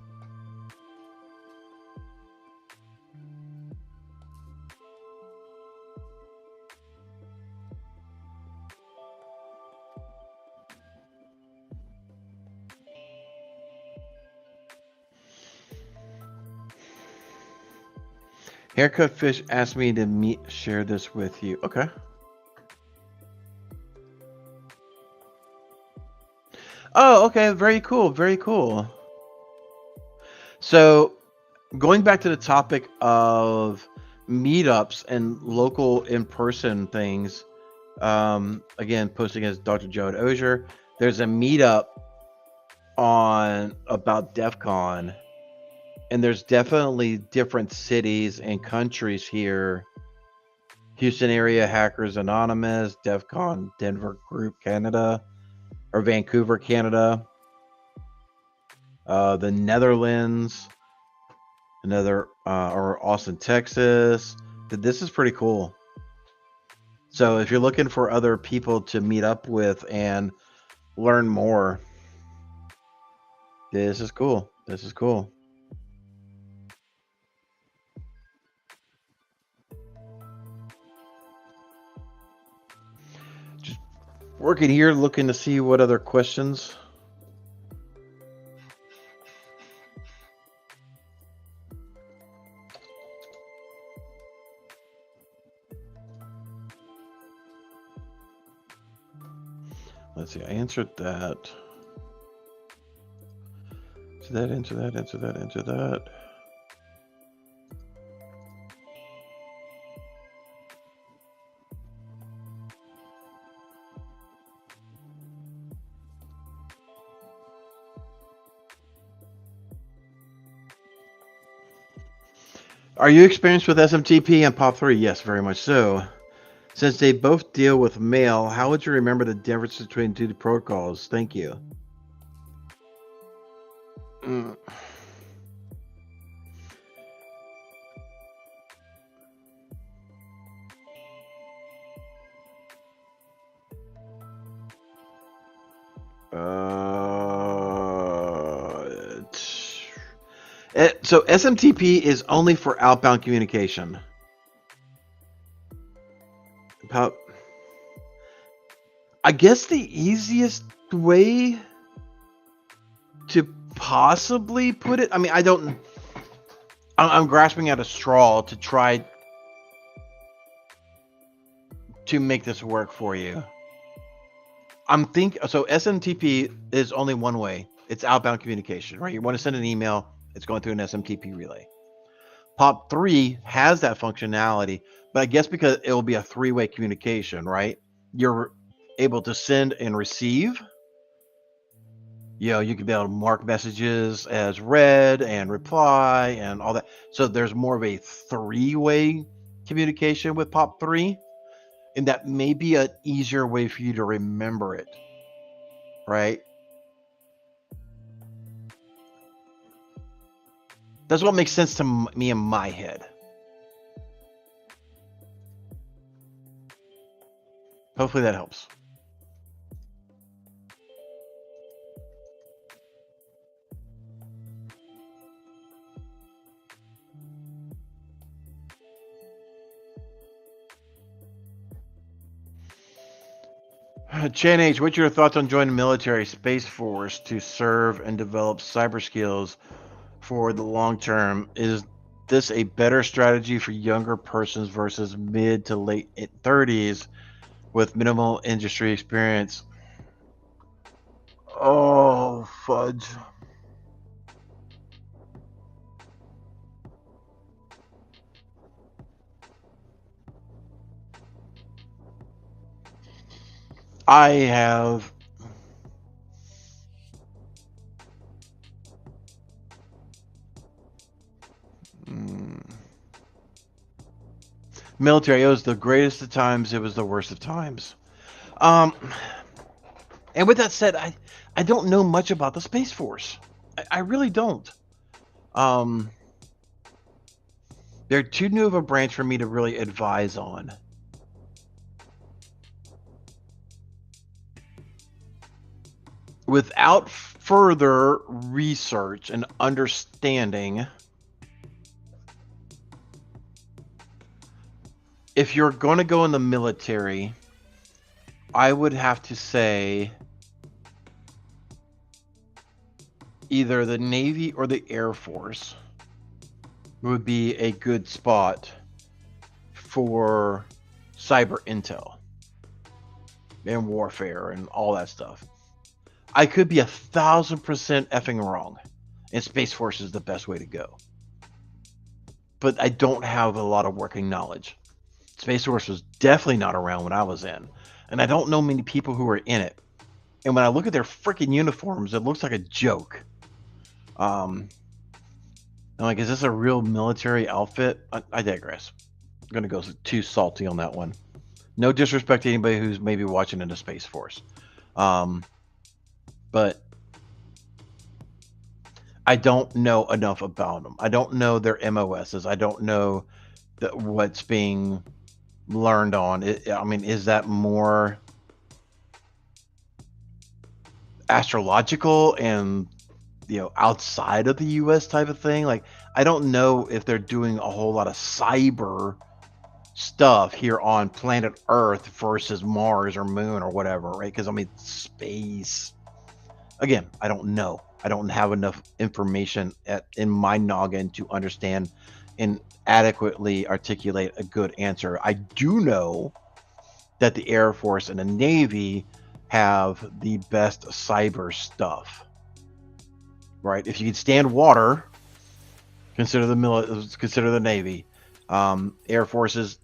Haircut Fish asked me to share this with you. Okay. Oh, okay. Very cool. Very cool. So, going back to the topic of meetups and local in-person things, again, posting as Dr. Gerald Auger, there's a meetup on about DEF CON. And there's definitely different cities and countries here. Houston Area Hackers Anonymous, DEF CON Denver Group Canada, or Vancouver, Canada. The Netherlands, or Austin, Texas. This is pretty cool. So if you're looking for other people to meet up with and learn more, this is cool. This is cool. Working here, looking to see what other questions. Let's see, I answered that. Answer that. Are you experienced with SMTP and POP3? Yes, very much so. Since they both deal with mail, how would you remember the difference between two protocols? Thank you. So SMTP is only for outbound communication. I guess the easiest way to possibly put it, I mean, I'm grasping at a straw to try to make this work for you. So SMTP is only one way. It's outbound communication, right? You want to send an email, it's going through an SMTP relay. POP3 has that functionality, but I guess because it will be a three-way communication, right? You're able to send and receive. You can be able to mark messages as read and reply and all that. So there's more of a three-way communication with POP3, and that may be an easier way for you to remember it, right? That's what makes sense to me in my head. Hopefully that helps. Chan H, what's your thoughts on joining the military Space Force to serve and develop cyber skills for the long term? Is this a better strategy for younger persons versus mid to late 30s with minimal industry experience? Oh, fudge. I have military. It was the greatest of times. It was the worst of times. And with that said, I don't know much about the Space Force. I really don't. They're too new of a branch for me to really advise on. Without further research and understanding, if you're going to go in the military, I would have to say either the Navy or the Air Force would be a good spot for cyber intel and warfare and all that stuff. I could be 1,000% effing wrong, and Space Force is the best way to go. But I don't have a lot of working knowledge. Space Force was definitely not around when I was in, and I don't know many people who are in it. And when I look at their freaking uniforms, it looks like a joke. I'm like, is this a real military outfit? I digress. I'm going to go too salty on that one. No disrespect to anybody who's maybe watching into Space Force. But I don't know enough about them. I don't know their MOSs. I don't know what's being learned on. I mean, is that more astrological and, you know, outside of the US type of thing? Like, I don't know if they're doing a whole lot of cyber stuff here on planet Earth versus Mars or Moon or whatever, right? Because I mean, space. Again, I don't know. I don't have enough information in my noggin to understand and adequately articulate a good answer. I do know that the Air Force and the Navy have the best cyber stuff, right? If you can stand water, consider the Navy. Air Forces,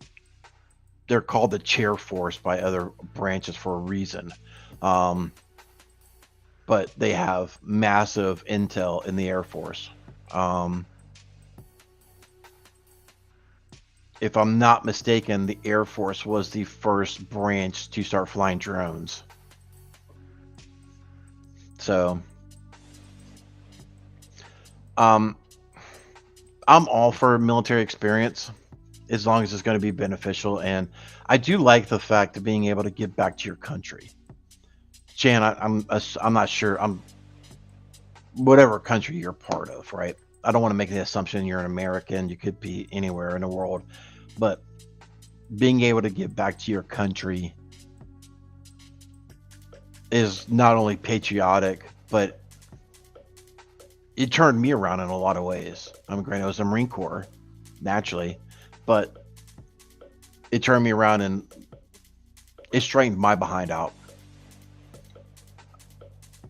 they're called the chair force by other branches for a reason. But they have massive intel in the Air Force. If I'm not mistaken, the Air Force was the first branch to start flying drones. So, I'm all for military experience as long as it's going to be beneficial. And I do like the fact of being able to give back to your country. Jan, I'm not sure. Whatever country you're part of, right? I don't want to make the assumption you're an American. You could be anywhere in the world, but being able to give back to your country is not only patriotic, but it turned me around in a lot of ways. I'm granted I was in the Marine Corps, naturally, but it turned me around and it straightened my behind out.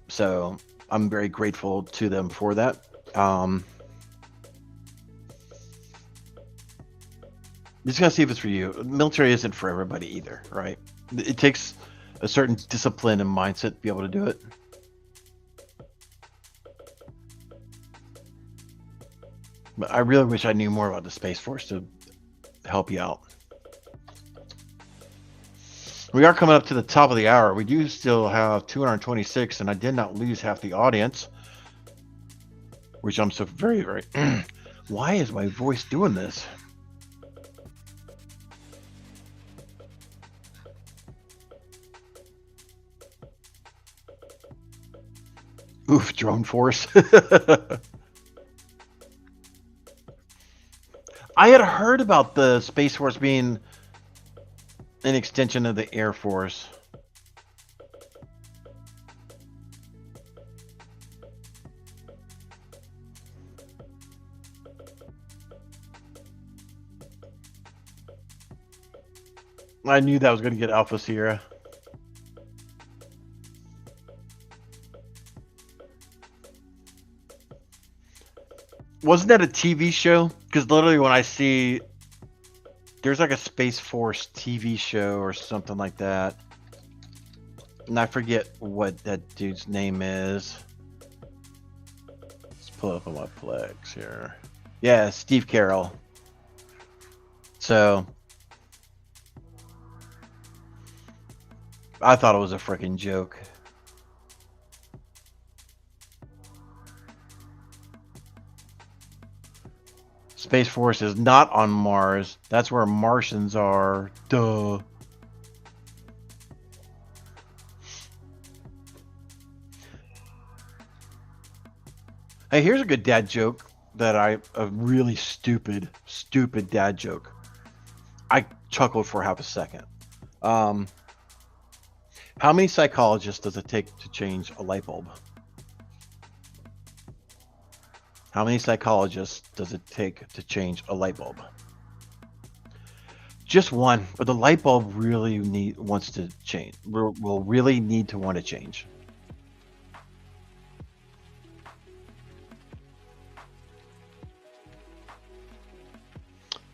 So I'm very grateful to them for that. Just gotta see if it's for you. Military isn't for everybody either, right? It takes a certain discipline and mindset to be able to do it. But I really wish I knew more about the Space Force to help you out. We are coming up to the top of the hour. We do still have 226, and I did not lose half the audience, which I'm so very, very... Why is my voice doing this? Oof, drone force. I had heard about the Space Force being an extension of the Air Force. I knew that was going to get Alpha Sierra. Wasn't that a TV show? Because literally when I see there's like a Space Force TV show or something like that. And I forget what that dude's name is. Let's pull up on my Plex here. Yeah, Steve Carroll. So I thought it was a freaking joke. Space Force is not on Mars. That's where Martians are. Duh. Hey, here's a good dad joke that a really stupid dad joke. I chuckled for half a second. How many psychologists does it take to change a light bulb? How many psychologists does it take to change a light bulb? Just one, but the light bulb really wants to change. Will really need to want to change.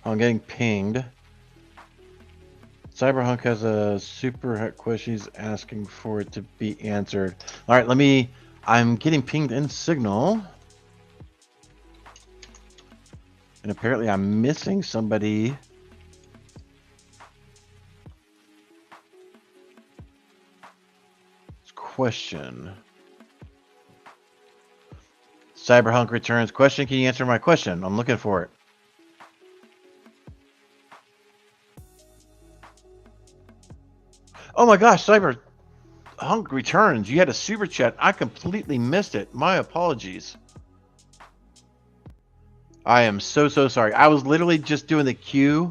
I'm getting pinged. Cyberhunk has a super question. He's asking for it to be answered. All right, I'm getting pinged in Signal. And apparently I'm missing somebody. Question. Cyberhunk returns. Question, can you answer my question? I'm looking for it. Oh my gosh, Cyberhunk returns. You had a super chat. I completely missed it. My apologies. I am so sorry. I was literally just doing the Q :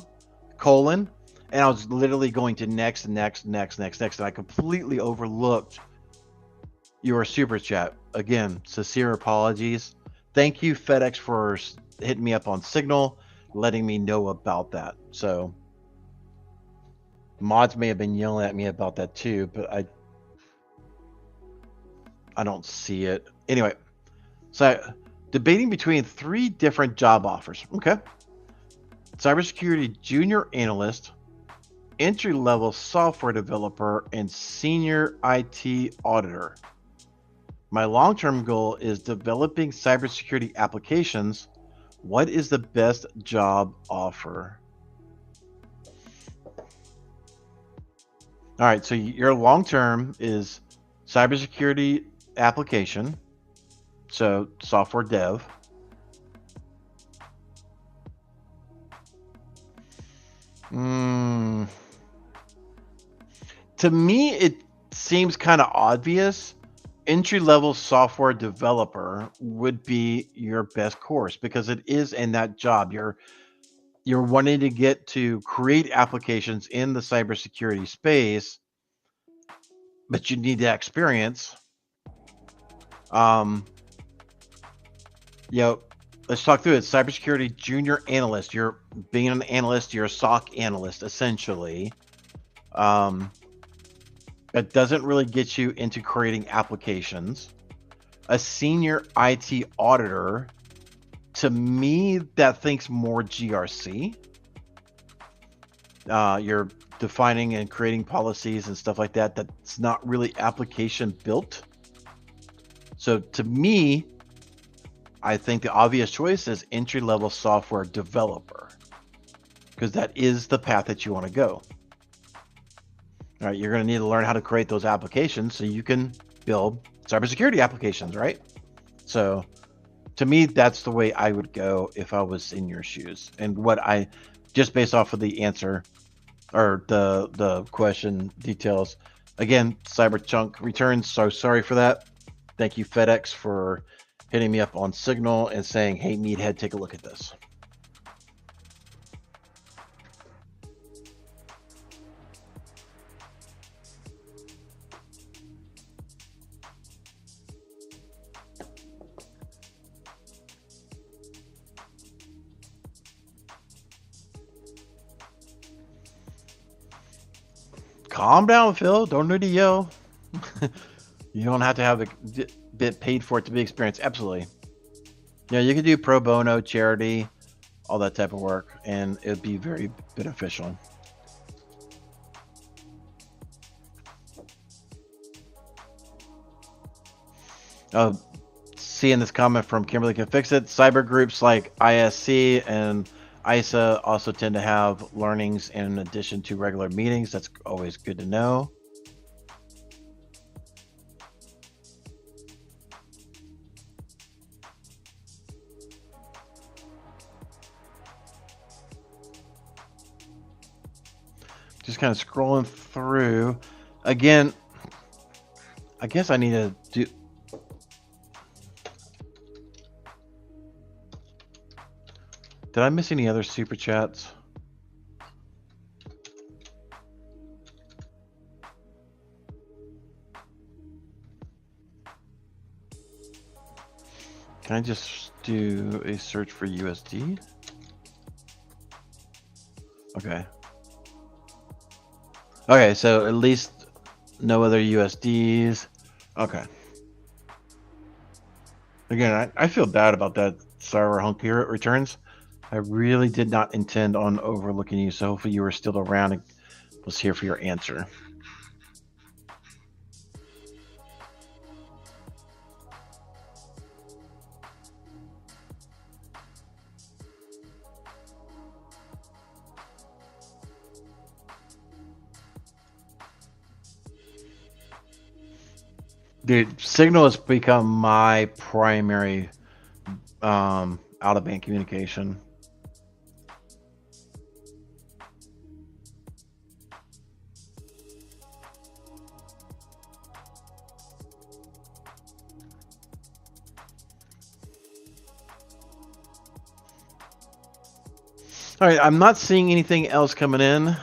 and I was literally going to next, and I completely overlooked your super chat. Again, sincere apologies. Thank you, FedEx, for hitting me up on Signal, letting me know about that. So mods may have been yelling at me about that too, but I don't see it. Anyway, so debating between 3 different job offers. Okay. Cybersecurity junior analyst, entry-level software developer, and senior IT auditor. My long-term goal is developing cybersecurity applications. What is the best job offer? All right, so your long-term is cybersecurity application, so software dev. To me, it seems kind of obvious. Entry-level software developer would be your best course because it is in that job. You're wanting to get to create applications in the cybersecurity space, but you need that experience. Let's talk through it. Cybersecurity junior analyst. You're being an analyst. You're a SOC analyst, essentially. That doesn't really get you into creating applications. A senior IT auditor, to me, that thinks more GRC. You're defining and creating policies and stuff like that. That's not really application built. So to me, I think the obvious choice is entry-level software developer, because that is the path that you want to go. All right, you're going to need to learn how to create those applications so you can build cybersecurity applications, right? So to me, that's the way I would go if I was in your shoes. And what I, just based off of the answer or the question details, again, Cyberchunk returns. So sorry for that. Thank you, FedEx, for hitting me up on Signal and saying, hey, Meathead, take a look at this. Calm down, Phil. Don't need to yell. You don't have to have a bit paid for it to be experienced. Absolutely. Yeah, you can do pro bono, charity, all that type of work, and it'd be very beneficial. Seeing this comment from Kimberly Can Fix It. Cyber groups like ISC and ISA also tend to have learnings in addition to regular meetings. That's always good to know. Just kind of scrolling through. Again, I guess I need to do... Did I miss any other super chats? Can I just do a search for USD? Okay. Okay, so at least no other USDs. Okay. Again, I feel bad about that server hunky returns. I really did not intend on overlooking you, so hopefully you were still around and was here for your answer. Dude, Signal has become my primary out-of-band communication. All right, I'm not seeing anything else coming in.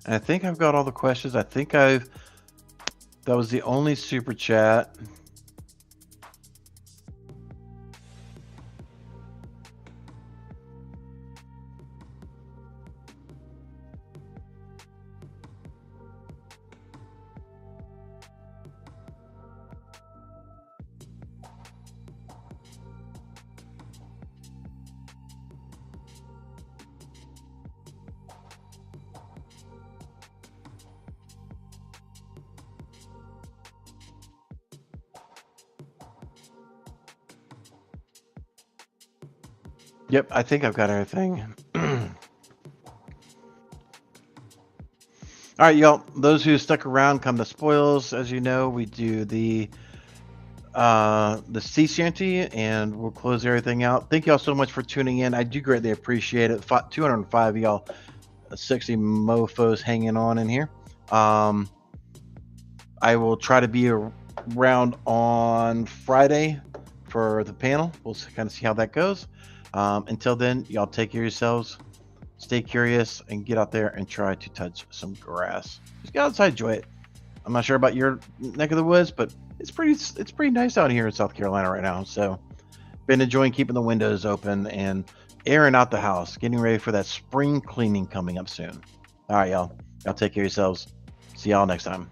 I think I've got all the questions. I think that was the only super chat. Yep, I think I've got everything. All right, y'all. Those who stuck around come to spoils. As you know, we do the sea shanty, and we'll close everything out. Thank y'all so much for tuning in. I do greatly appreciate it. 205 y'all, 60 mofos hanging on in here. I will try to be around on Friday for the panel. We'll kind of see how that goes. Until then, y'all take care of yourselves, stay curious, and get out there and try to touch some grass. Just get outside, enjoy it. I'm not sure about your neck of the woods, but it's pretty nice out here in South Carolina right now. So, been enjoying keeping the windows open and airing out the house, getting ready for that spring cleaning coming up soon. All right, y'all. Y'all take care of yourselves. See y'all next time.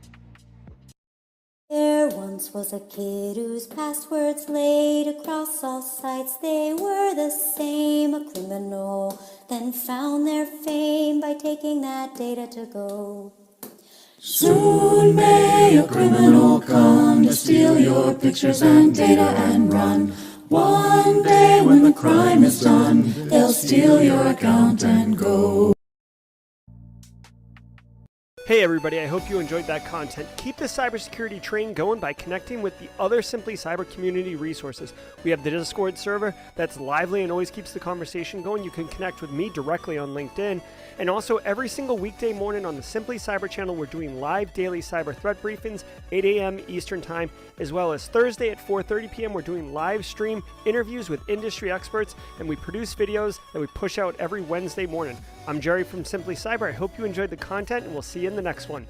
There once was a kid whose passwords laid across all sites. They were the same, a criminal, then found their fame by taking that data to go. Soon may a criminal come to steal your pictures and data and run. One day when the crime is done, they'll steal your account and go.
Hey everybody, I hope you enjoyed that content. Keep the cybersecurity train going by connecting with the other Simply Cyber community resources. We have the Discord server that's lively and always keeps the conversation going. You can connect with me directly on LinkedIn. And also every single weekday morning on the Simply Cyber channel, we're doing live daily cyber threat briefings, 8 a.m. Eastern time, as well as Thursday at 4:30 p.m. We're doing live stream interviews with industry experts, and we produce videos that we push out every Wednesday morning. I'm Jerry from Simply Cyber. I hope you enjoyed the content, and we'll see you in the next one.